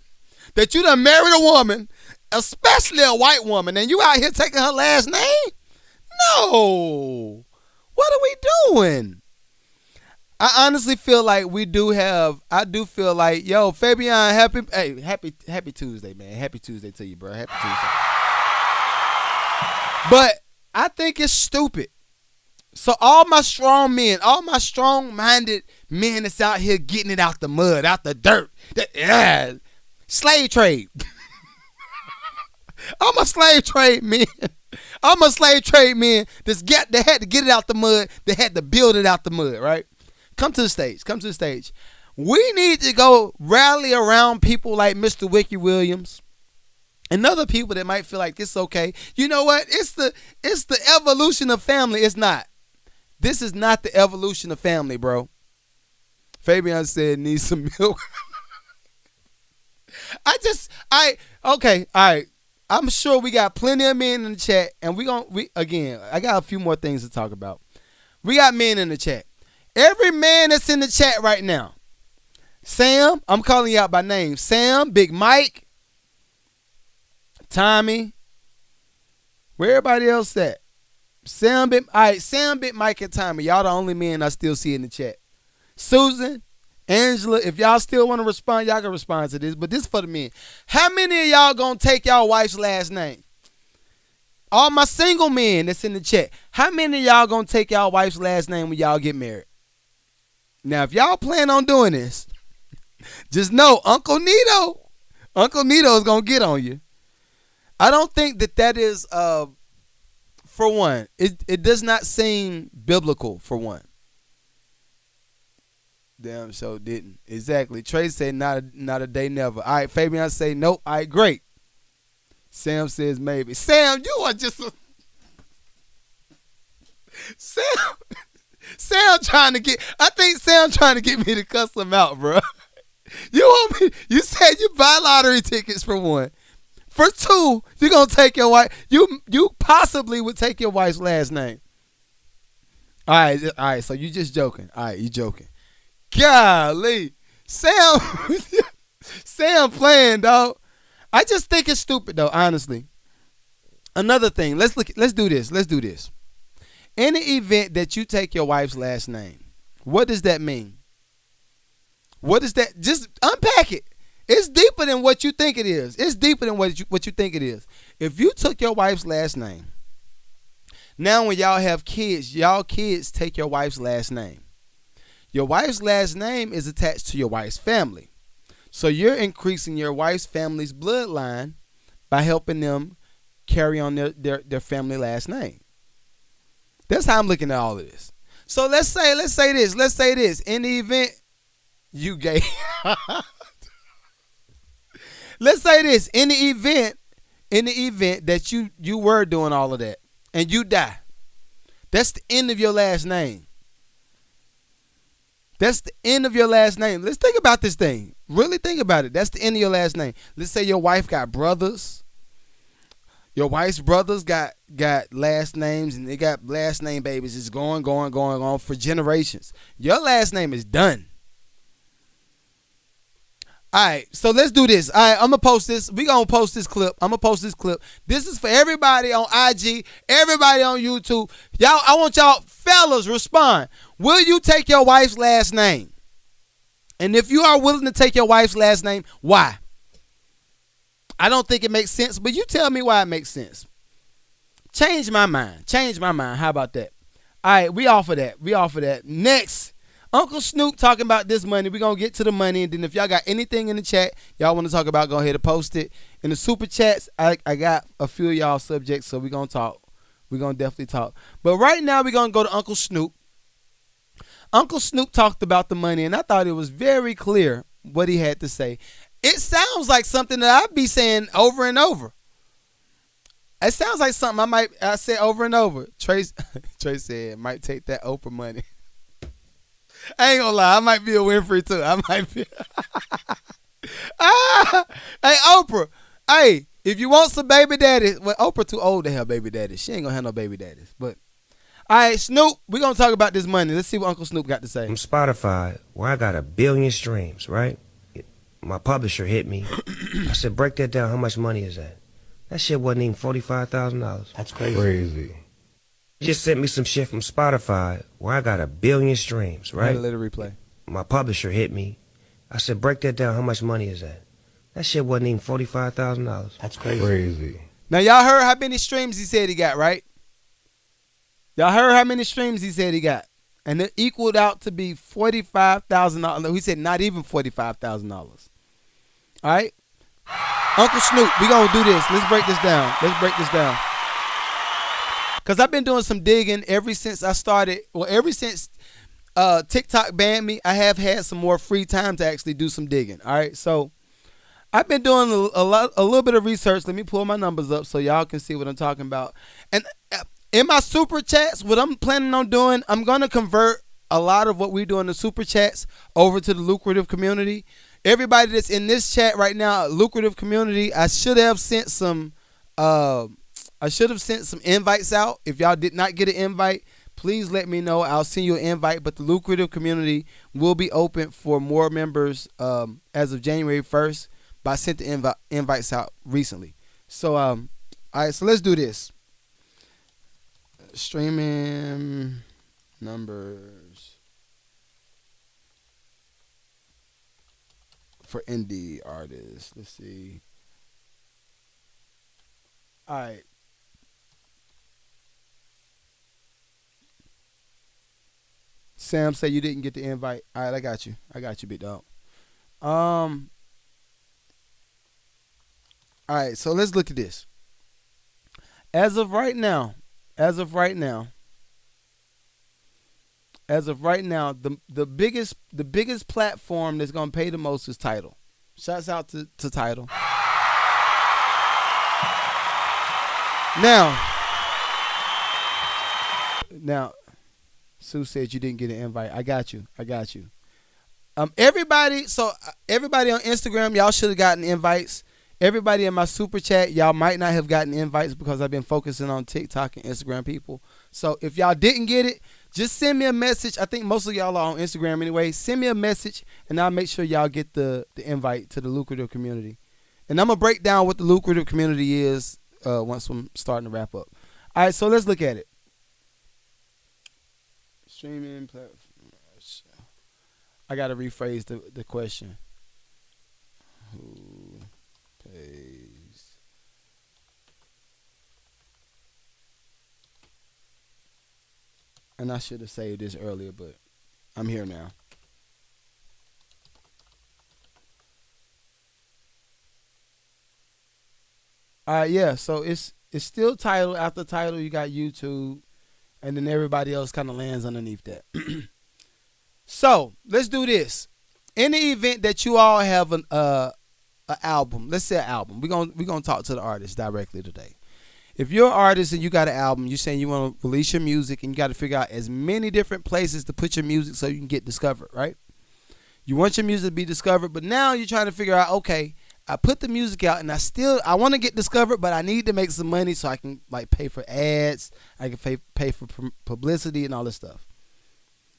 that you done married a woman, especially a white woman, and you out here taking her last name? No. What are we doing? I honestly feel like I do feel like, yo, Fabian, happy Tuesday, man. Happy Tuesday to you, bro. Happy Tuesday. But I think it's stupid. So all my strong men, all my strong-minded men that's out here getting it out the mud, out the dirt, slave trade. I'm a slave trade man. That had to get it out the mud. They had to build it out the mud, right? Come to the stage. We need to go rally around people like Mr. Ricky Williams and other people that might feel like this is okay. You know what? It's the evolution of family. It's not. This is not the evolution of family, bro. Fabian said needs some milk. All right. I'm sure we got plenty of men in the chat, and I got a few more things to talk about. We got men in the chat. Every man that's in the chat right now. Sam, I'm calling you out by name. Sam, Big Mike, Tommy, Where everybody else at? Sam Bit Mike and Tommy. Y'all the only men I still see in the chat. Susan, Angela, if y'all still want to respond, y'all can respond to this. But this is for the men. How many of y'all gonna take y'all wife's last name? All my single men that's in the chat. How many of y'all gonna take y'all wife's last name when y'all get married? Now, if y'all plan on doing this, just know Uncle Nito is gonna get on you. I don't think that is for one. It does not seem biblical for one. Damn show didn't. Exactly. Trey said not a day never. All right, Fabian say nope. All right, great. Sam says maybe. Sam, you are just a Sam trying to get. I think Sam trying to get me to cuss him out, bro. You want me? You said you buy lottery tickets for one. For two, you're gonna take your wife. You possibly would take your wife's last name. All right. So you just joking. All right, you joking. Golly, Sam playing, dog. I just think it's stupid, though. Honestly. Another thing. Let's do this. In the event that you take your wife's last name, what does that mean? What is that? Just unpack it. It's deeper than what you think it is. It's deeper than what you think it is. If you took your wife's last name, now when y'all have kids, y'all kids take your wife's last name. Your wife's last name is attached to your wife's family. So you're increasing your wife's family's bloodline by helping them carry on their family last name. That's how I'm looking at all of this. So let's say this. In the event you gay. Let's say this. In the event that you were doing all of that and you die. That's the end of your last name. That's the end of your last name. Let's think about this thing. Really think about it. That's the end of your last name. Let's say your wife got brothers. Your wife's brothers got last names and they got last name babies. It's going on for generations. Your last name is done. All right, so let's do this. All right, I'm going to post this. We're going to post this clip. I'm going to post this clip. This is for everybody on IG, everybody on YouTube. Y'all, I want y'all fellas respond. Will you take your wife's last name? And if you are willing to take your wife's last name, why? I don't think it makes sense, but you tell me why it makes sense. Change my mind. How about that? All right, we offer that. Next, Uncle Snoop talking about this money. We're going to get to the money, and then if y'all got anything in the chat y'all want to talk about, go ahead and post it. In the super chats, I got a few of y'all subjects, so we're going to talk. We're going to definitely talk. But right now, we're going to go to Uncle Snoop. Uncle Snoop talked about the money, and I thought it was very clear what he had to say. It sounds like something that I'd be saying over and over. It sounds like something I say over and over. Trey said, might take that Oprah money. I ain't gonna lie, I might be a Winfrey too. I might be. Hey, Oprah. Hey, if you want some baby daddies, well, Oprah too old to have baby daddies. She ain't gonna have no baby daddies. But all right, Snoop, we're gonna talk about this money. Let's see what Uncle Snoop got to say. From Spotify, where I got 1 billion streams, right? My publisher hit me. I said, break that down. How much money is that? That shit wasn't even $45,000. That's crazy. He just sent me some shit from Spotify where I got 1 billion streams, right? Let it replay. My publisher hit me. I said, break that down. How much money is that? That shit wasn't even $45,000. That's crazy. Now, y'all heard how many streams he said he got, right? Y'all heard how many streams he said he got. And it equaled out to be $45,000. He said not even $45,000. All right? Uncle Snoop, we going to do this. Let's break this down. Because I've been doing some digging ever since I started. Well, ever since TikTok banned me, I have had some more free time to actually do some digging. All right? So I've been doing a little bit of research. Let me pull my numbers up so y'all can see what I'm talking about. And in my super chats, what I'm planning on doing, I'm going to convert a lot of what we do in the super chats over to the Lucrative community. Everybody that's in this chat right now, Lucrative community, I should have sent some invites out. If y'all did not get an invite, please let me know. I'll send you an invite. But the Lucrative community will be open for more members as of January 1st. But I sent the invites out recently. So, all right, so let's do this. Streaming numbers for indie artists. Let's see. All right. Sam said you didn't get the invite. All right, I got you. Big dog. All right, so let's look at this. As of right now, the biggest platform that's gonna pay the most is Tidal. Shouts out to Tidal. Now, Sue said you didn't get an invite. I got you. Everybody on Instagram, y'all should have gotten invites. Everybody in my super chat, y'all might not have gotten invites because I've been focusing on TikTok and Instagram people. So if y'all didn't get it, just send me a message. I think most of y'all are on Instagram anyway. Send me a message, and I'll make sure y'all get the invite to the Lucrative community. And I'm going to break down what the Lucrative community is once I'm starting to wrap up. All right, so let's look at it. Streaming platform. I got to rephrase the question. Who pays? And I should have said this earlier, but I'm here now. All right, yeah. So it's still Tidal. After Tidal, you got YouTube, and then everybody else kind of lands underneath that. So let's do this. In the event that you all have an album, let's say an album, we're gonna talk to the artist directly today. If you're an artist and you got an album, you're saying you want to release your music, and you got to figure out as many different places to put your music so you can get discovered, right? You want your music to be discovered, but now you're trying to figure out, okay, I put the music out, and I want to get discovered, but I need to make some money so I can pay for ads, I can pay for publicity and all this stuff,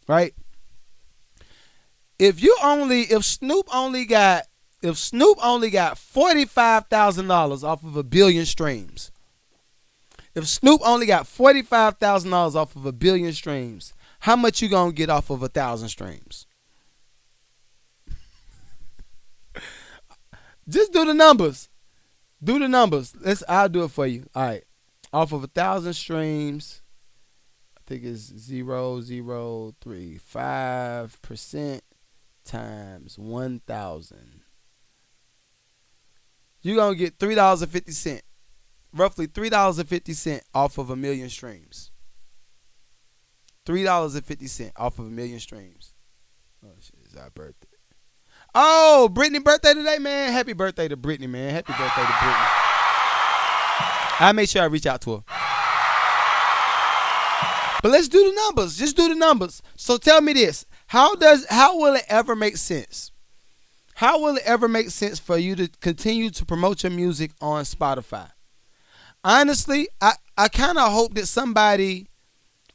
right? If Snoop only got $45,000 off of 1 billion streams. If Snoop only got $45,000 off of 1 billion streams, how much you gonna get off of 1,000 streams? Just do the numbers. I'll do it for you. All right. Off of 1,000 streams, I think it's 0.0035% times 1,000. You're going to get $3.50, roughly $3.50 off of 1 million streams. $3.50 off of 1 million streams. Oh, shit, it's our birthday. Oh, Brittany birthday today, man. Happy birthday to Brittany, man. Happy birthday to Brittany. I'll make sure I reach out to her. But let's do the numbers. Just do the numbers. So tell me this. How will it ever make sense? How will it ever make sense for you to continue to promote your music on Spotify? Honestly, I kind of hope that somebody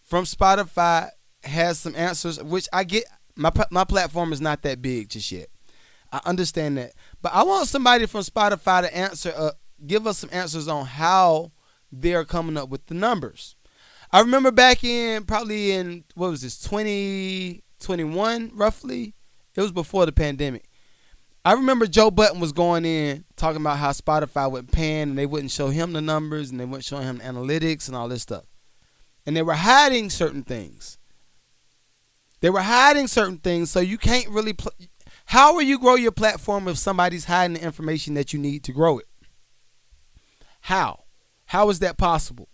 from Spotify has some answers, which I get. My platform is not that big just yet. I understand that. But I want somebody from Spotify to give us some answers on how they're coming up with the numbers. I remember back in 2021, roughly. It was before the pandemic. I remember Joe Budden was going in talking about how Spotify would pan and they wouldn't show him the numbers and they wouldn't show him analytics and all this stuff. And they were hiding certain things. So you can't really how will you grow your platform if somebody's hiding the information that you need to grow it? How is that possible?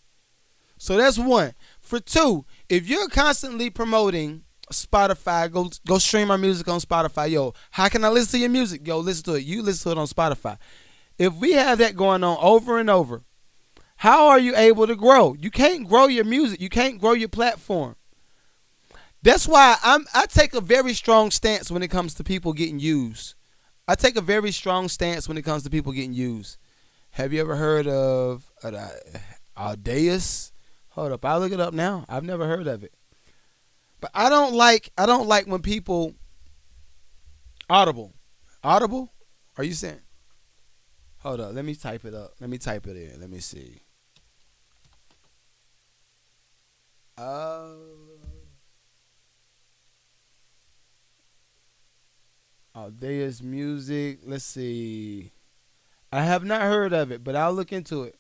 So that's one. For two, if you're constantly promoting Spotify, go stream our music on Spotify. Yo, how can I listen to your music? Yo, listen to it. You listen to it on Spotify. If we have that going on over and over, how are you able to grow? You can't grow your music. You can't grow your platform. That's why I take a very strong stance when it comes to people getting used. Have you ever heard of Audacious? Hold up, I'll look it up now. I've never heard of it. But I don't like when people Audible. Are you saying? Hold up, let me type it up. Let me type it in. Let me see. There's music. Let's see. I have not heard of it, but I'll look into it.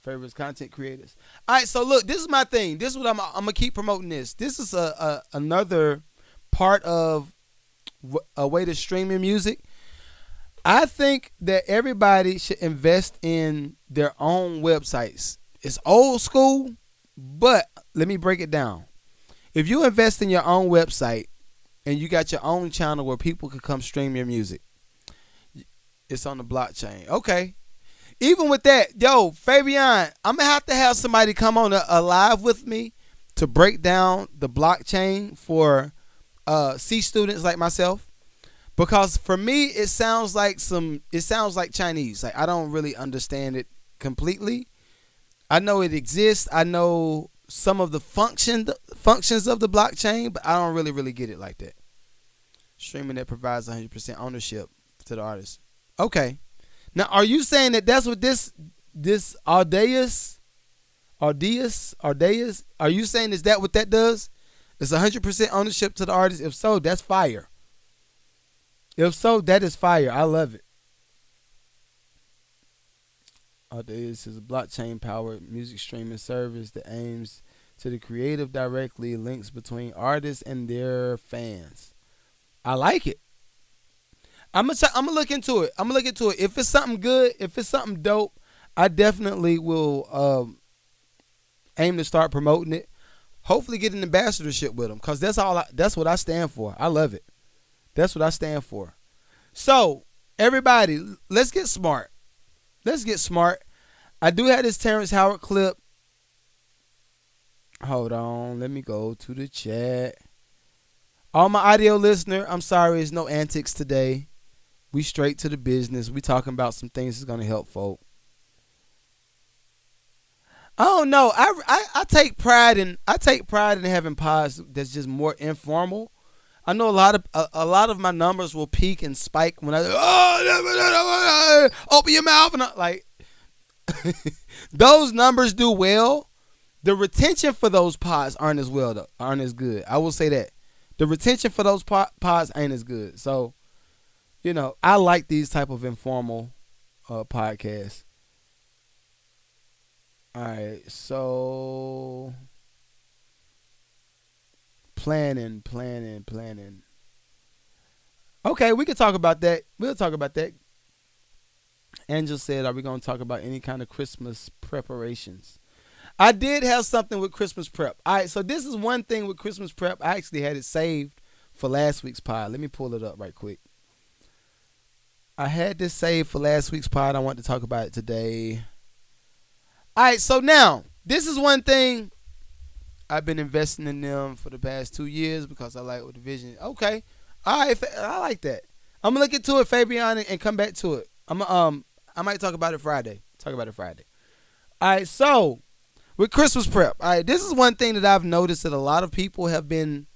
Favorites content creators. All right, so look, this is my thing. This is what I'm gonna keep promoting. This is another part of a way to stream your music. I think that everybody should invest in their own websites. It's old school, but let me break it down. If you invest in your own website and you got your own channel where people can come stream your music, it's on the blockchain. Okay. Even with that, yo, Fabian, I'm going to have somebody come on a live with me to break down the blockchain for C students like myself. Because for me, it sounds like Chinese. Like, I don't really understand it completely. I know it exists. I know some of the functions of the blockchain, but I don't really get it like that. Streaming that provides 100% ownership to the artist. Okay. Now, are you saying that that's what this Audacious, are you saying is that what that does? It's 100% ownership to the artist? If so, that's fire. If so, that is fire. I love it. Audacious is a blockchain-powered music streaming service that aims to the creative directly links between artists and their fans. I like it. I'm gonna look into it. If it's something good, if it's something dope, I definitely will aim to start promoting it. Hopefully, get an ambassadorship with them, cause that's what I stand for. I love it. That's what I stand for. So everybody, let's get smart. I do have this Terrence Howard clip. Hold on, let me go to the chat. All my audio listener, I'm sorry, there's no antics today. We straight to the business. We talking about some things that's gonna help folk. I don't know. I take pride in having pods that's just more informal. I know a lot of my numbers will peak and spike when I open your mouth and those numbers do well. The retention for those pods aren't as good. I will say that. The retention for those pods ain't as good. So, I like these type of informal podcasts. All right, so planning. Okay, we can talk about that. We'll talk about that. Angel said, are we going to talk about any kind of Christmas preparations? I did have something with Christmas prep. All right, so this is one thing with Christmas prep. I actually had it saved for last week's pod. Let me pull it up right quick. I had this saved for last week's pod. I want to talk about it today. All right, so now, this is one thing I've been investing in them for the past 2 years because I like what the vision. Okay, all right, I like that. I'm gonna look into it, Fabian, and come back to it. I might talk about it Friday. All right, so with Christmas prep, all right, this is one thing that I've noticed that a lot of people have been,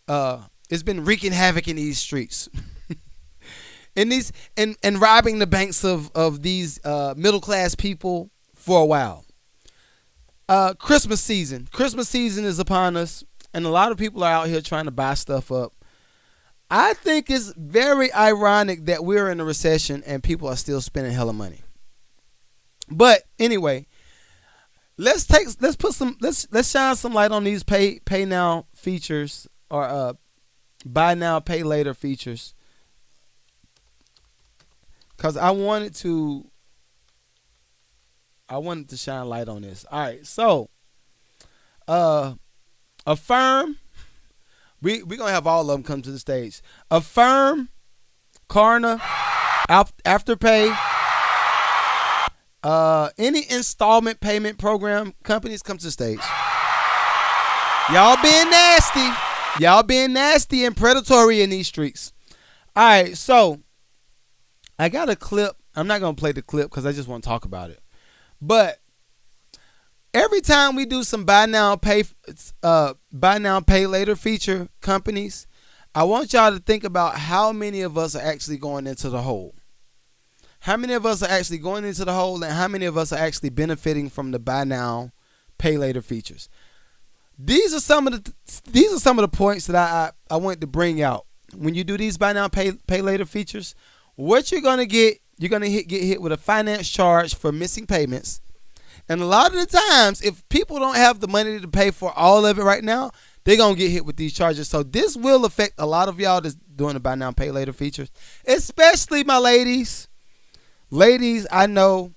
it's been wreaking havoc in these streets, and robbing the banks of these middle class people for a while. Christmas season is upon us, and a lot of people are out here trying to buy stuff up. I think it's very ironic that we're in a recession and people are still spending hella money. But anyway, let's shine some light on these pay now features or buy now pay later features, because I wanted to shine light on this. All right, so Affirm, we're going to have all of them come to the stage. Affirm, Klarna, Afterpay, any installment payment program companies come to the stage. Y'all being nasty and predatory in these streets. All right, so I got a clip. I'm not going to play the clip because I just want to talk about it. But every time we do some buy now pay later feature companies, I want y'all to think about how many of us are actually going into the hole. How many of us are actually going into the hole, and how many of us are actually benefiting from the buy now pay later features. These are some of the points that I wanted to bring out. When you do these buy now pay later features, what you're gonna get, you're gonna get hit with a finance charge for missing payments. And a lot of the times, if people don't have the money to pay for all of it right now, they're going to get hit with these charges. So this will affect a lot of y'all that's doing the buy now, pay later features, especially my ladies. Ladies, I know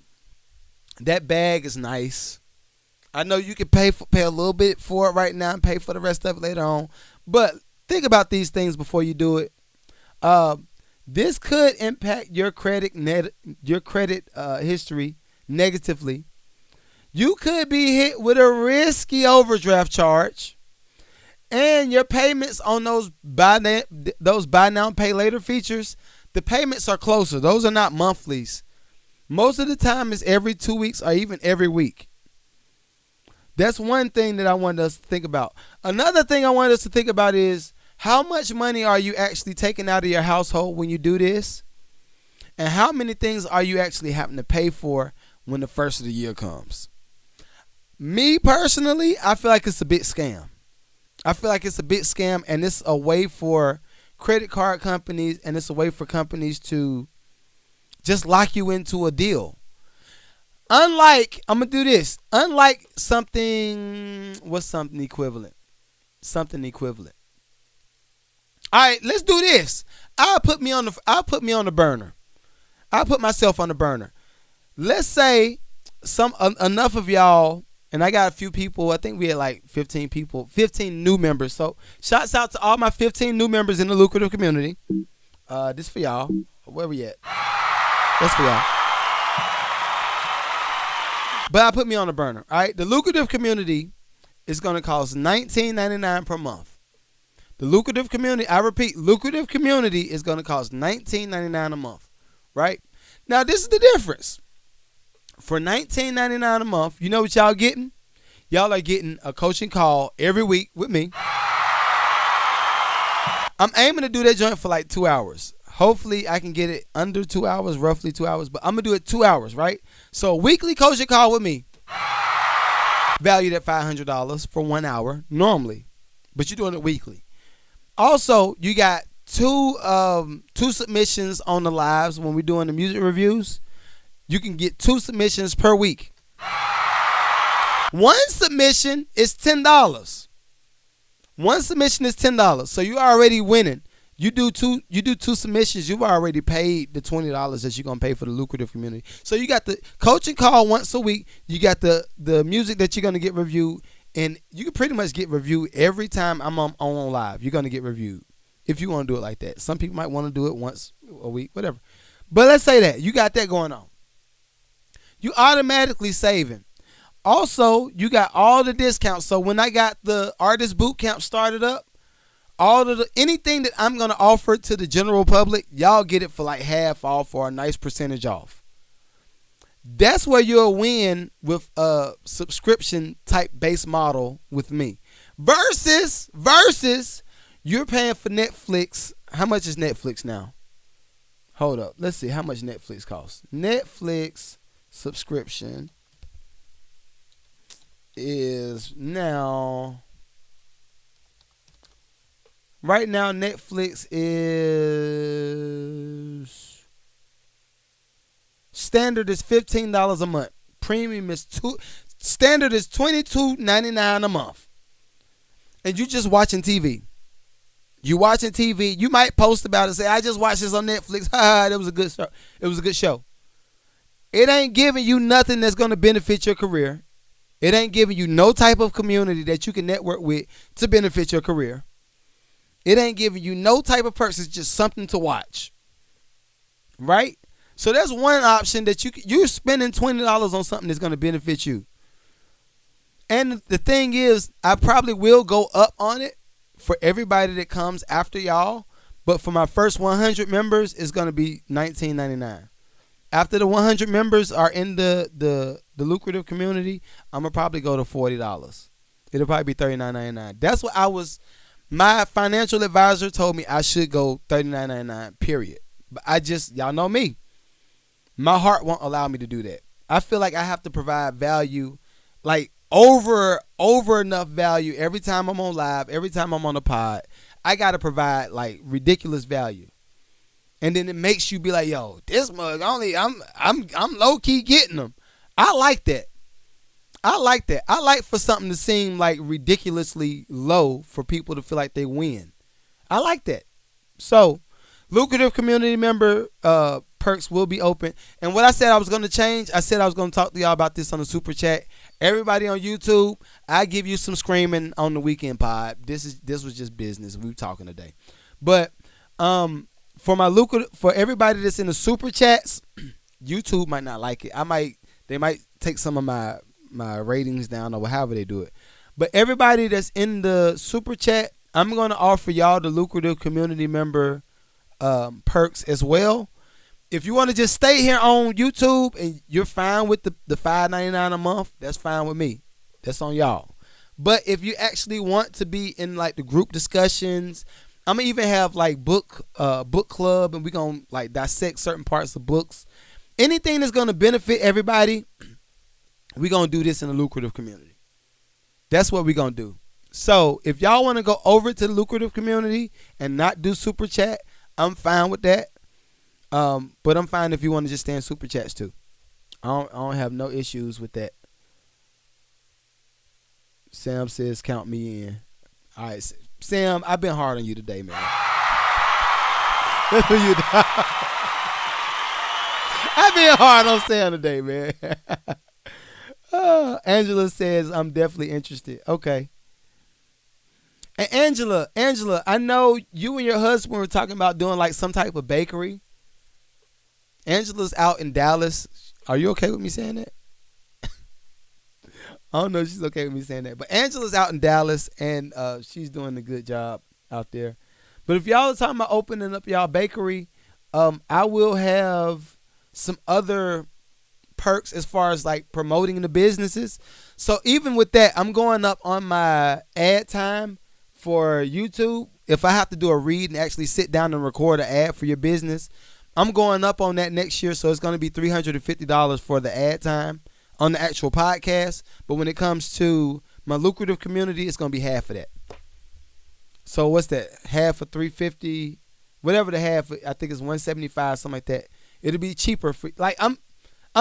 that bag is nice. I know you can pay a little bit for it right now and pay for the rest of it later on. But think about these things before you do it. This could impact your credit history negatively. You could be hit with a risky overdraft charge, and your payments on those buy now pay later features, the payments are closer. Those are not monthlies. Most of the time it's every 2 weeks or even every week. That's one thing that I wanted us to think about. Another thing I wanted us to think about is how much money are you actually taking out of your household when you do this, and how many things are you actually having to pay for when the first of the year comes. Me personally, I feel like it's a big scam. And it's a way for credit card companies, and it's a way for companies to just lock you into a deal. Unlike something, what's something equivalent? Something equivalent. All right, let's do this. I'll put me on the burner. I'll put myself on the burner. Let's say enough of y'all. And I got a few people. I think we had like 15 people, 15 new members. So shouts out to all my 15 new members in the Lucrative community. This for y'all. Where we at? That's for y'all. But I put me on the burner. All right. The Lucrative community is going to cost $19.99 per month. The Lucrative community, I repeat, Lucrative community is going to cost $19.99 a month. Right? Now, this is the difference. For $19.99 a month, you know what y'all getting? Y'all are getting a coaching call every week with me. I'm aiming to do that joint for like 2 hours. Hopefully, I can get it under 2 hours, roughly 2 hours. But I'm going to do it 2 hours, right? So, a weekly coaching call with me, valued at $500 for 1 hour, normally. But you're doing it weekly. Also, you got two submissions on the lives when we're doing the music reviews. You can get 2 submissions per week. One submission is $10. One submission is $10. So you're already winning. You do two submissions, you've already paid the $20 that you're gonna pay for the Lucrative community. So you got the coaching call once a week. You got the music that you're gonna get reviewed, and you can pretty much get reviewed every time I'm on live. You're gonna get reviewed if you want to do it like that. Some people might want to do it once a week, whatever. But let's say that you got that going on. You automatically saving. Also, you got all the discounts. So when I got the artist boot camp started up, anything that I'm gonna offer to the general public, y'all get it for like half off or a nice percentage off. That's where you'll win with a subscription type base model with me. Versus you're paying for Netflix. How much is Netflix now? Hold up. Let's see how much Netflix costs. Netflix subscription is now, right now Netflix is, standard is $15 a month. Premium is standard is $22.99 a month. And you just watching TV. You watching TV, you might post about it, say, I just watched this on Netflix. That was a good show. It was a good show. It ain't giving you nothing that's going to benefit your career. It ain't giving you no type of community that you can network with to benefit your career. It ain't giving you no type of person. It's just something to watch. Right? So that's one option that you're spending $20 on something that's going to benefit you. And the thing is, I probably will go up on it for everybody that comes after y'all. But for my first 100 members, it's going to be $19.99. After the 100 members are in the Lucrative community, I'm going to probably go to $40. It'll probably be $39.99. That's what my financial advisor told me I should go $39.99, period. But y'all know me. My heart won't allow me to do that. I feel like I have to provide value. Like, over enough value every time I'm on live, every time I'm on the pod. I gotta provide like ridiculous value, and then it makes you be like, yo, this mug only I'm low key getting them. I like that. I like for something to seem like ridiculously low for people to feel like they win. I like that. So, lucrative community member perks will be open. And what I said I was going to change, I said I was going to talk to y'all about this on the super chat. Everybody on YouTube, I give you some screaming on the weekend pod. This was just business. We were talking today. But for everybody that's in the super chats, YouTube might not like it. They might take some of my ratings down or however they do it. But everybody that's in the super chat, I'm going to offer y'all the lucrative community member perks as well. If you want to just stay here on YouTube and you're fine with the $5.99 a month, that's fine with me. That's on y'all. But if you actually want to be in like the group discussions, I'm gonna even have like book club, and we're gonna like dissect certain parts of books. Anything that's gonna benefit everybody, we're gonna do this in a lucrative community. That's what we're gonna do. So if y'all want to go over to the lucrative community and not do super chat, I'm fine with that. But I'm fine if you want to just stay in super chats too. I don't have no issues with that. Sam says count me in. All right, Sam, I've been hard on you today, man. I've been hard on Sam today, man. Angela says I'm definitely interested. Okay. And Angela, I know you and your husband were talking about doing like some type of bakery. Angela's out in Dallas. Are you okay with me saying that? I don't know if she's okay with me saying that. But Angela's out in Dallas, and she's doing a good job out there. But if y'all are talking about opening up y'all bakery, I will have some other perks as far as like promoting the businesses. So even with that, I'm going up on my ad time for YouTube. If I have to do a read and actually sit down and record an ad for your business, I'm going up on that next year. So it's going to be $350 for the ad time on the actual podcast. But when it comes to my lucrative community, it's going to be half of that. So what's that? Half of $350, whatever the half, I think it's $175, something like that. It'll be cheaper for like I'm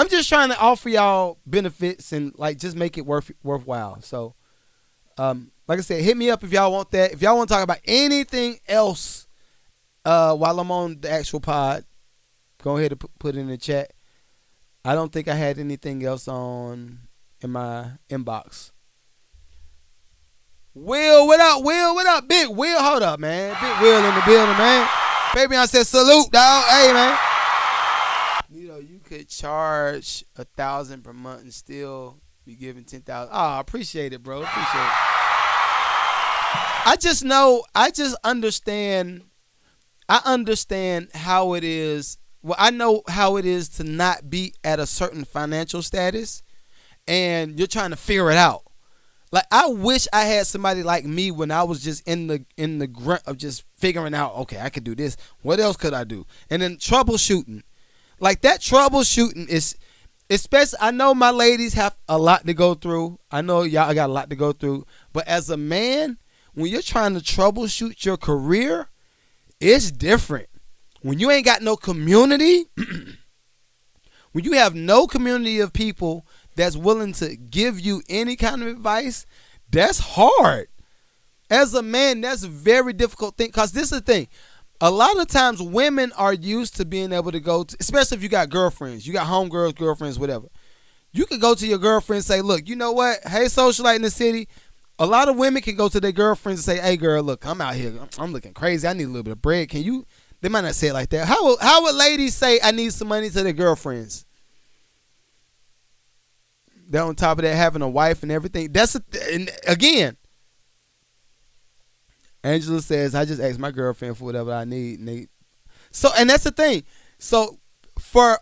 just trying to offer y'all benefits and like just make it worthwhile. So like I said, hit me up if y'all want that. If y'all want to talk about anything else while I'm on the actual pod, go ahead and put it in the chat. I don't think I had anything else in my inbox. Will, what up? Will, what up? Big Will, hold up, man. Big Will in the building, man. Fabian said salute, dog. Hey, man. You know, you could charge $1,000 per month and still be giving $10,000. Oh, I appreciate it, bro. Appreciate it. I understand how it is. Well, I know how it is to not be at a certain financial status and you're trying to figure it out. Like, I wish I had somebody like me when I was just in the grunt of just figuring out, okay, I could do this. What else could I do? And then troubleshooting. Like, that troubleshooting is, especially, I know my ladies have a lot to go through. I know y'all got a lot to go through. But as a man, when you're trying to troubleshoot your career, it's different. When you ain't got no community, when you have no community of people that's willing to give you any kind of advice, that's hard. As a man, that's a very difficult thing. Because this is the thing. A lot of times women are used to being able to go to, especially if you got girlfriends, you got homegirls, girlfriends, whatever. You could go to your girlfriend and say, look, you know what? Hey, socialite in the city. A lot of women can go to their girlfriends and say, hey, girl, look, I'm out here. I'm looking crazy. I need a little bit of bread. Can you? They might not say it like that. How would ladies say I need some money to their girlfriends? They're on top of that having a wife and everything. And again, Angela says, I just ask my girlfriend for whatever I need. And that's the thing. So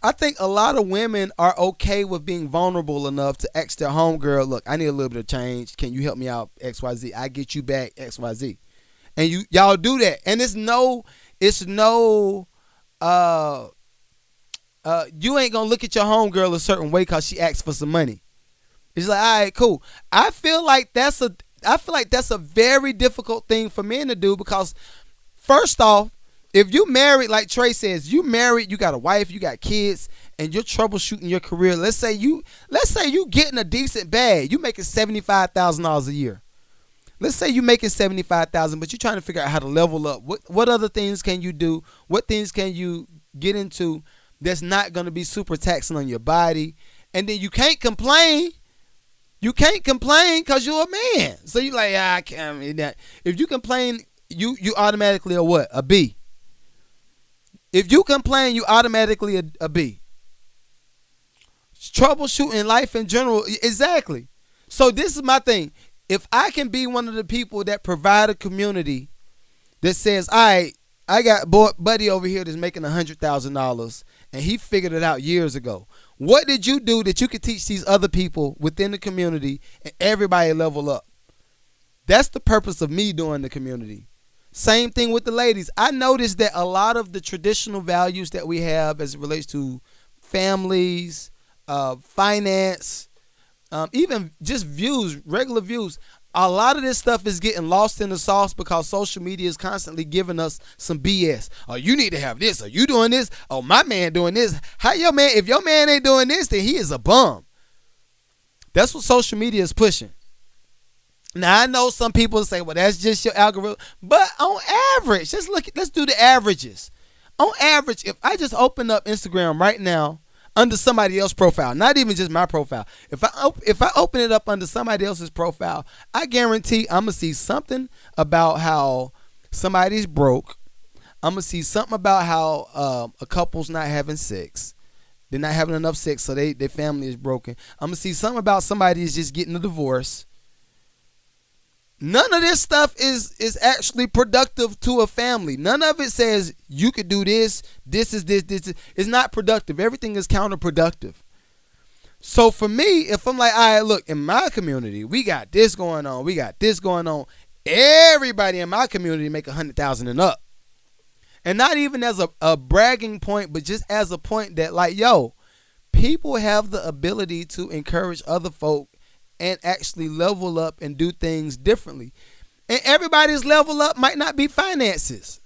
I think a lot of women are okay with being vulnerable enough to ask their homegirl, look, I need a little bit of change. Can you help me out? XYZ. I get you back XYZ. And y'all do that. And you ain't gonna look at your homegirl a certain way because she asks for some money. It's like, all right, cool. I feel like that's a very difficult thing for men to do because, first off, if you married, like Trey says, you married, you got a wife, you got kids, and you're troubleshooting your career. Let's say you getting a decent bag. You making $75,000 a year. Let's say you making $75,000, but you're trying to figure out how to level up. What other things can you do? What things can you get into that's not going to be super taxing on your body? And then you can't complain. You can't complain because you're a man. So you like, I can't. If you complain, you automatically a what? A B. If you complain, you automatically a B. Troubleshooting life in general, exactly. So this is my thing. If I can be one of the people that provide a community that says, all right, I got buddy over here that's making $100,000 and he figured it out years ago. What did you do that you could teach these other people within the community and everybody level up? That's the purpose of me doing the community. Same thing with the ladies. I noticed that a lot of the traditional values that we have as it relates to families, finance, even just views, regular views, a lot of this stuff is getting lost in the sauce because social media is constantly giving us some BS. Oh, you need to have this. Are you doing this? Oh, my man doing this. How your man? If your man ain't doing this, then he is a bum. That's what social media is pushing. Now, I know some people say, well, that's just your algorithm. But on average, let's do the averages. On average, if I just open up Instagram right now under somebody else's profile, not even just my profile, if I open it up under somebody else's profile, I guarantee I'm going to see something about how somebody's broke. I'm going to see something about how a couple's not having sex. They're not having enough sex, so their family is broken. I'm going to see something about somebody is just getting a divorce. None of this stuff is actually productive to a family. None of it says you could do this. This is this. It's not productive. Everything is counterproductive. So for me, if I'm like, all right, look, in my community, we got this going on. We got this going on. Everybody in my community make $100,000 and up. And not even as a bragging point, but just as a point that like, yo, people have the ability to encourage other folk and actually level up and do things differently. And everybody's level up might not be finances.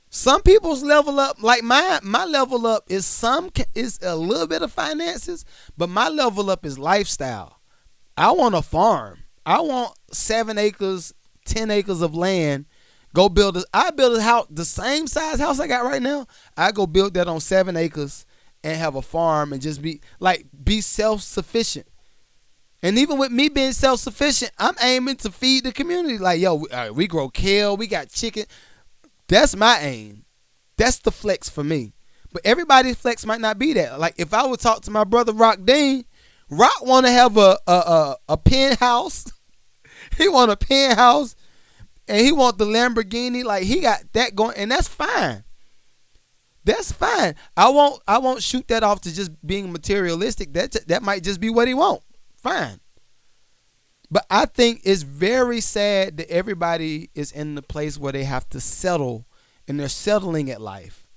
Some people's level up, like my level up is a little bit of finances, but my level up is lifestyle. I want a farm. I want 7 acres, 10 acres of land. I build a house, the same size house I got right now. I go build that on 7 acres and have a farm and just be self-sufficient. And even with me being self-sufficient, I'm aiming to feed the community. Like, yo, we grow kale, we got chicken. That's my aim. That's the flex for me. But everybody's flex might not be that. Like, if I would talk to my brother Rock Dean, Rock want to have a penthouse. He want a penthouse, and he want the Lamborghini. Like, he got that going, and that's fine. That's fine. I won't shoot that off to just being materialistic. That might just be what he want. Fine. But I think it's very sad that everybody is in the place where they have to settle, and they're settling at life,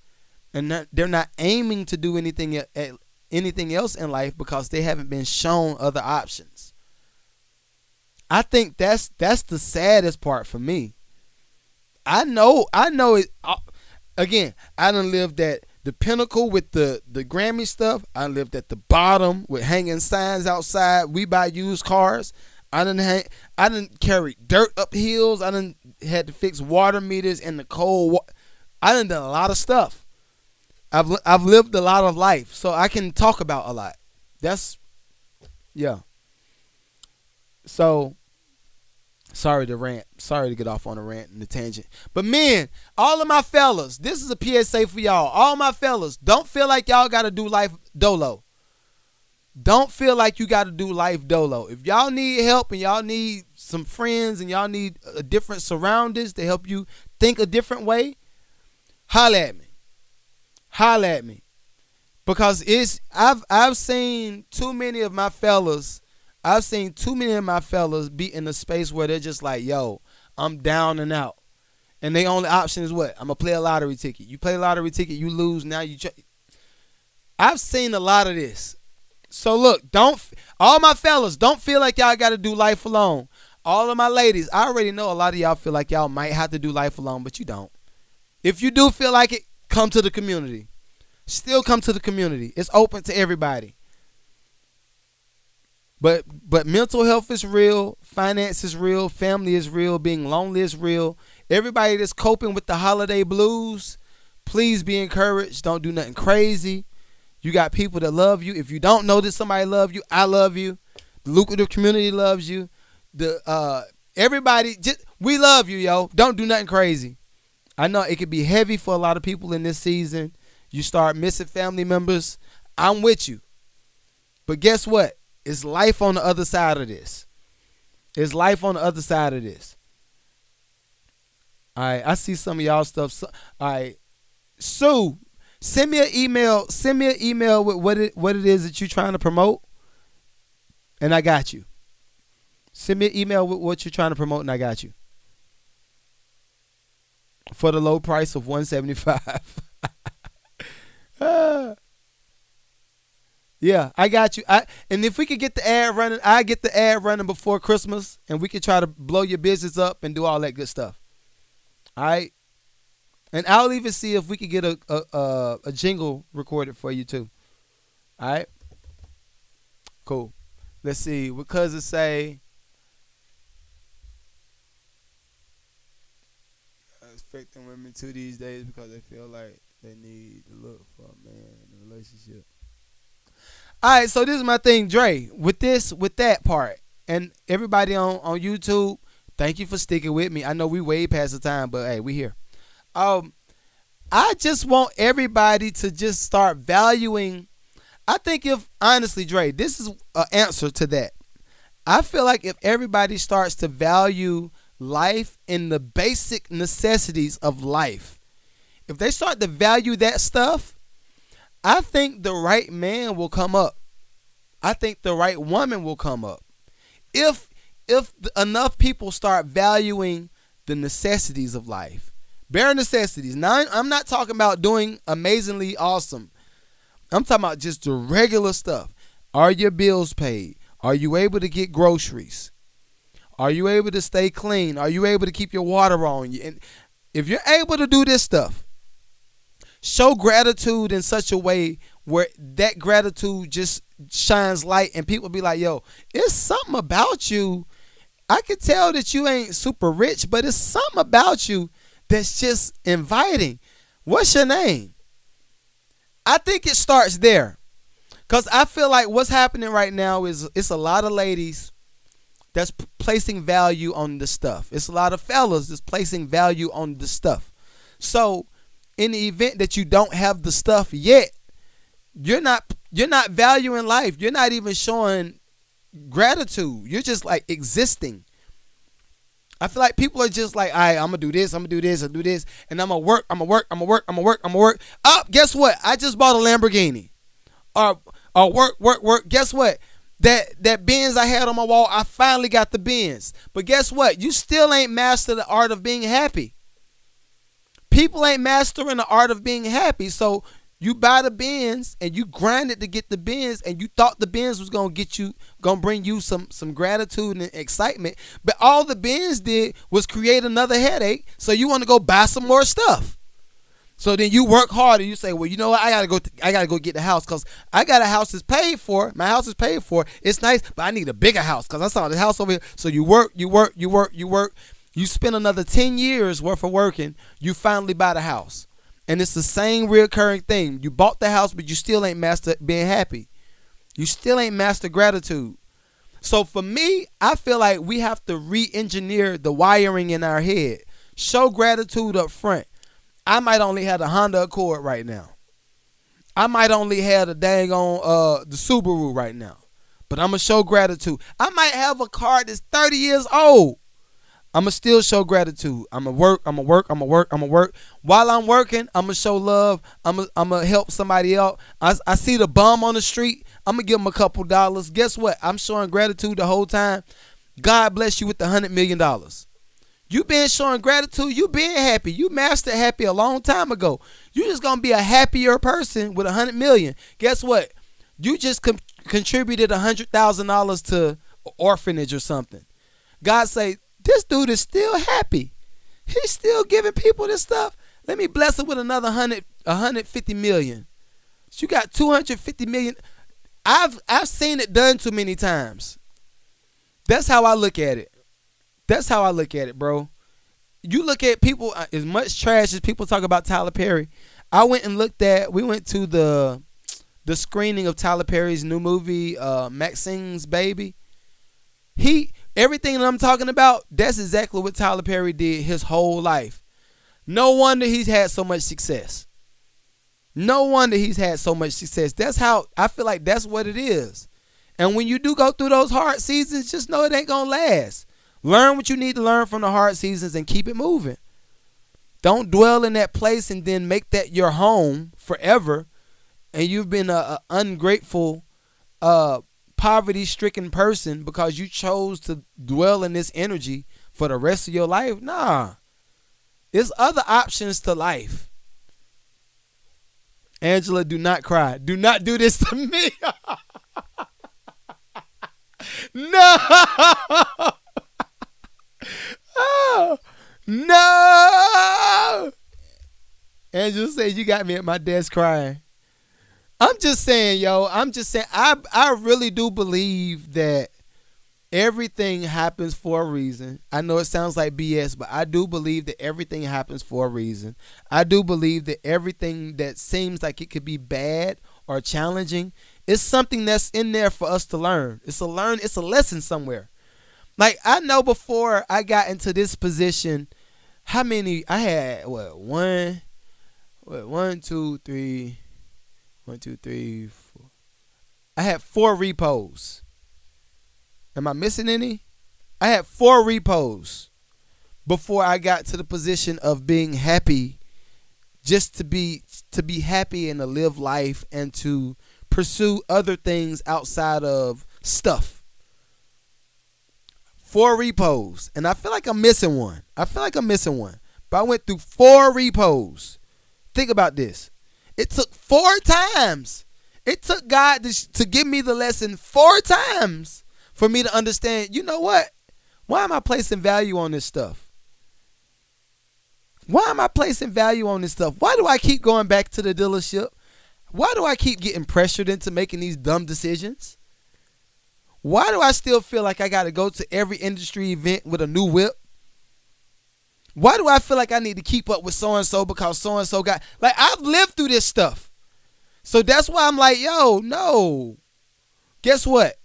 and they're not aiming to do anything else in life because they haven't been shown other options. I think that's the saddest part for me. I know it. Again, I done lived at the pinnacle with the Grammy stuff. I lived at the bottom with hanging signs outside. We buy used cars. I done carry dirt up hills. I done had to fix water meters in the cold. I done a lot of stuff. I've lived a lot of life, so I can talk about a lot. Yeah. So, sorry to rant. Sorry to get off on a rant and the tangent. But men, all of my fellas, this is a PSA for y'all. All my fellas, don't feel like y'all got to do life dolo. Don't feel like you got to do life dolo. If y'all need help and y'all need some friends and y'all need a different surroundings to help you think a different way, holla at me. Holla at me. Because I've seen too many of my fellas be in a space where they're just like, yo, I'm down and out. And their only option is what? I'm going to play a lottery ticket. You play a lottery ticket, you lose, now I've seen a lot of this. So look, all my fellas, don't feel like y'all got to do life alone. All of my ladies, I already know a lot of y'all feel like y'all might have to do life alone, but you don't. If you do feel like it, come to the community. Still come to the community. It's open to everybody. But mental health is real, finance is real, family is real, being lonely is real. Everybody that's coping with the holiday blues, please be encouraged. Don't do nothing crazy. You got people that love you. If you don't know that somebody love you, I love you. The Lucrative community loves you. Everybody, we love you, yo. Don't do nothing crazy. I know it could be heavy for a lot of people in this season. You start missing family members. I'm with you. But guess what? It's life on the other side of this. It's life on the other side of this. All right, I see some of y'all stuff. All right, Sue, send me an email. Send me an email with what it is that you're trying to promote, and I got you. Send me an email with what you're trying to promote, and I got you. For the low price of $175. Yeah, I got you. And if we could get the ad running, I get the ad running before Christmas, and we can try to blow your business up and do all that good stuff. All right, and I'll even see if we could get a jingle recorded for you too. All right, cool. Let's see. What cousins say? Expecting women to these days because they feel like they need to look for a man in a relationship. All right, so this is my thing, Dre. With that part, and everybody on YouTube, thank you for sticking with me. I know we way past the time, but hey, we here. I just want everybody to just start valuing. I think honestly, Dre, this is an answer to that. I feel like if everybody starts to value life in the basic necessities of life, if they start to value that stuff, I think the right man will come up. I think the right woman will come up. If enough people start valuing the necessities of life, bare necessities. Now, I'm not talking about doing amazingly awesome. I'm talking about just the regular stuff. Are your bills paid? Are you able to get groceries? Are you able to stay clean? Are you able to keep your water on you? And if you're able to do this stuff, show gratitude in such a way where that gratitude just shines light and people be like, yo, it's something about you. I can tell that you ain't super rich, but it's something about you that's just inviting. What's your name? I think it starts there. Because I feel like what's happening right now is it's a lot of ladies that's placing value on the stuff. It's a lot of fellas that's placing value on the stuff. So in the event that you don't have the stuff yet, you're not valuing life. You're not even showing gratitude. You're just like existing. I feel like people are just like, all right, I'm gonna do this, I'm gonna do this, and I'm gonna work. Oh, guess what? I just bought a Lamborghini. Or work. Guess what? That Benz I had on my wall, I finally got the Benz. But guess what? You still ain't mastered the art of being happy. People ain't mastering the art of being happy. So you buy the Benz and you grinded to get the Benz, and you thought the Benz was gonna bring you some gratitude and excitement. But all the Benz did was create another headache. So you want to go buy some more stuff. So then you work harder. You say, well, you know what? I gotta go get the house because I got a house that's paid for. My house is paid for. It's nice, but I need a bigger house because I saw the house over here. So you work. You spend another 10 years worth of working. You finally buy the house. And it's the same reoccurring thing. You bought the house, but you still ain't mastered being happy. You still ain't mastered gratitude. So for me, I feel like we have to re-engineer the wiring in our head. Show gratitude up front. I might only have a Honda Accord right now. I might only have a dang on the Subaru right now. But I'm going to show gratitude. I might have a car that's 30 years old. I'm going to still show gratitude. I'm going to work. While I'm working, I'm going to show love. I'm going to help somebody else. I see the bum on the street. I'm going to give him a couple dollars. Guess what? I'm showing gratitude the whole time. God bless you with the $100 million. You been showing gratitude. You been happy. You mastered happy a long time ago. You just going to be a happier person with $100 million. Guess what? You just contributed $100,000 to an orphanage or something. God say, this dude is still happy. He's still giving people this stuff. Let me bless him with another 150 million. So you got 250 million. I've seen it done too many times. That's how I look at it. That's how I look at it, bro. You look at people, as much trash as people talk about Tyler Perry. We went to the screening of Tyler Perry's new movie, Maxine's Baby. Everything that I'm talking about, that's exactly what Tyler Perry did his whole life. No wonder he's had so much success. No wonder he's had so much success. That's how I feel like that's what it is. And when you do go through those hard seasons, just know it ain't going to last. Learn what you need to learn from the hard seasons and keep it moving. Don't dwell in that place and then make that your home forever. And you've been an ungrateful, poverty-stricken person because you chose to dwell in this energy for the rest of your life. Nah. There's other options to life. Angela, do not cry. Do not do this to me. No. Oh, no. Angela said you got me at my desk crying. I'm just saying, yo. I really do believe that everything happens for a reason. I know it sounds like BS, but I do believe that everything happens for a reason. I do believe that everything that seems like it could be bad or challenging is something that's in there for us to learn. It's a lesson somewhere. Like, I know before I got into this position, how many I had? One, two, three, 4. I had 4 repos. Am I missing any? I had 4 repos before I got to the position of being happy, just to be happy and to live life and to pursue other things outside of stuff. 4 repos, and I feel like I'm missing one. But I went through 4 repos. Think about this. It took 4 times. It took God to give me the lesson 4 times for me to understand, you know what? Why am I placing value on this stuff? Why am I placing value on this stuff? Why do I keep going back to the dealership? Why do I keep getting pressured into making these dumb decisions? Why do I still feel like I got to go to every industry event with a new whip? Why do I feel like I need to keep up with so-and-so because so-and-so got... Like, I've lived through this stuff. So that's why I'm like, yo, no. Guess what?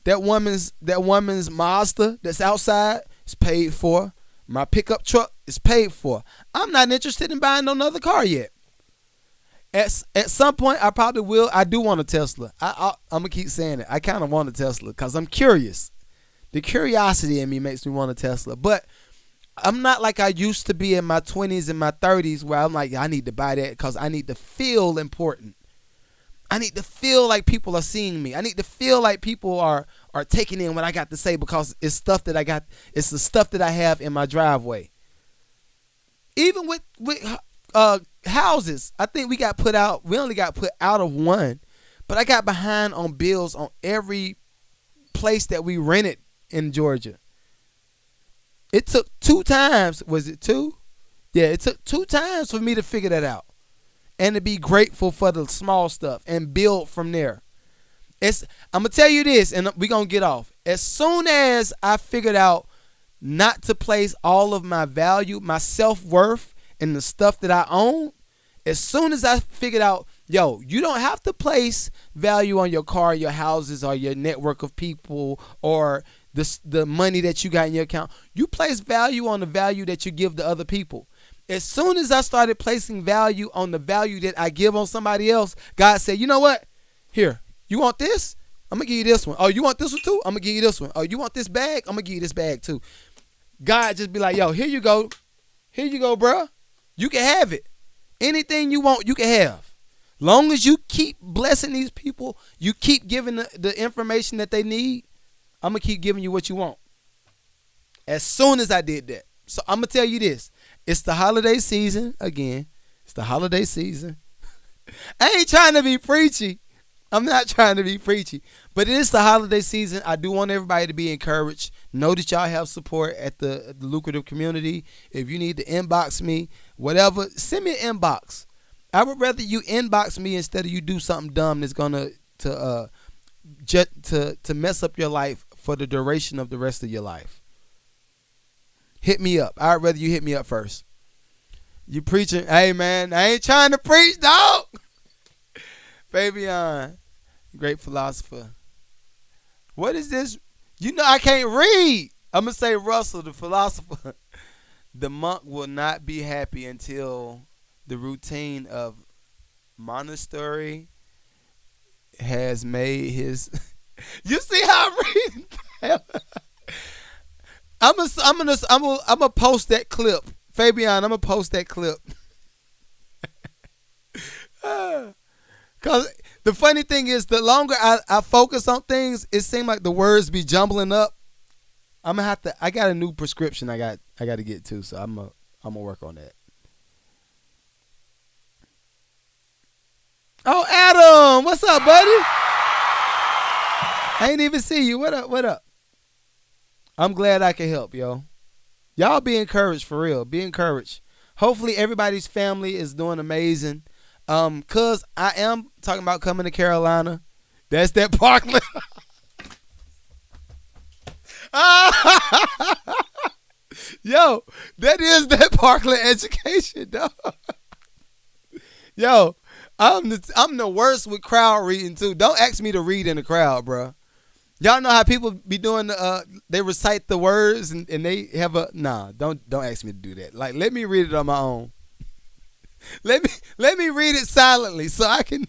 That woman's Mazda that's outside is paid for. My pickup truck is paid for. I'm not interested in buying another car yet. At some point, I probably will. I do want a Tesla. I'm going to keep saying it. I kind of want a Tesla because I'm curious. The curiosity in me makes me want a Tesla. But I'm not like I used to be in my 20s and my 30s where I'm like, I need to buy that because I need to feel important. I need to feel like people are seeing me. I need to feel like people are taking in what I got to say because it's stuff that I got. It's the stuff that I have in my driveway. Even with houses, I think we only got put out of one, but I got behind on bills on every place that we rented in Georgia. It took 2 times. Was it 2? Yeah, it took 2 times for me to figure that out and to be grateful for the small stuff and build from there. I'm going to tell you this, and we're going to get off. As soon as I figured out not to place all of my value, my self-worth in the stuff that I own, as soon as I figured out, yo, you don't have to place value on your car, your houses, or your network of people, or the money that you got in your account. You place value on the value that you give to other people. As soon as I started placing value on the value that I give on somebody else, God said, you know what? Here, you want this? I'm going to give you this one. Oh, you want this one too? I'm going to give you this one. Oh, you want this bag? I'm going to give you this bag too. God just be like, yo, here you go. Here you go, bro. You can have it. Anything you want, you can have. Long as you keep blessing these people, you keep giving the information that they need, I'm going to keep giving you what you want. As soon as I did that. So I'm going to tell you this. It's the holiday season again. It's the holiday season. I ain't trying to be preachy, I'm not trying to be preachy, but it is the holiday season. I do want everybody to be encouraged. Know that y'all have support at the Lucrative community. If you need to inbox me, whatever, send me an inbox. I would rather you inbox me instead of you do something dumb that's gonna to mess up your life for the duration of the rest of your life. Hit me up. I'd rather you hit me up first. You preaching? Hey man, I ain't trying to preach, dog. Faon, great philosopher. What is this? You know I can't read. I'm gonna say Russell, the philosopher. The monk will not be happy until the routine of monastery has made his. You see how I'm reading? I'm gonna post that clip, Faon. I'm gonna post that clip. Cause the funny thing is, the longer I focus on things, it seems like the words be jumbling up. I'm gonna have to. I got a new prescription. I got to get to. So I'm gonna work on that. Oh, Adam, what's up, buddy? I ain't even see you. What up? What up? I'm glad I can help, yo. Y'all be encouraged, for real. Be encouraged. Hopefully everybody's family is doing amazing. Cause I am talking about coming to Carolina. That's that Parkland. Yo, that is that Parkland education, dog. Yo, I'm the worst with crowd reading too. Don't ask me to read in the crowd, bro. Y'all know how people be doing they recite the words and they have a don't ask me to do that. Like, let me read it on my own. Let me read it silently so I can.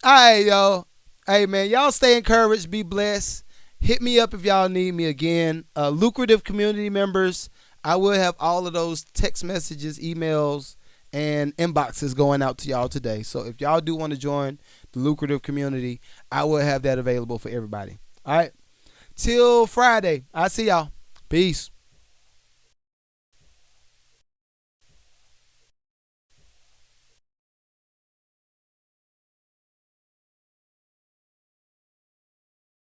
All right, yo. Hey, man, y'all stay encouraged. Be blessed. Hit me up if y'all need me again. Lucrative community members, I will have all of those text messages, emails, and inboxes going out to y'all today. So if y'all do want to join the Lucrative community, I will have that available for everybody. All right. Till Friday. I'll see y'all. Peace.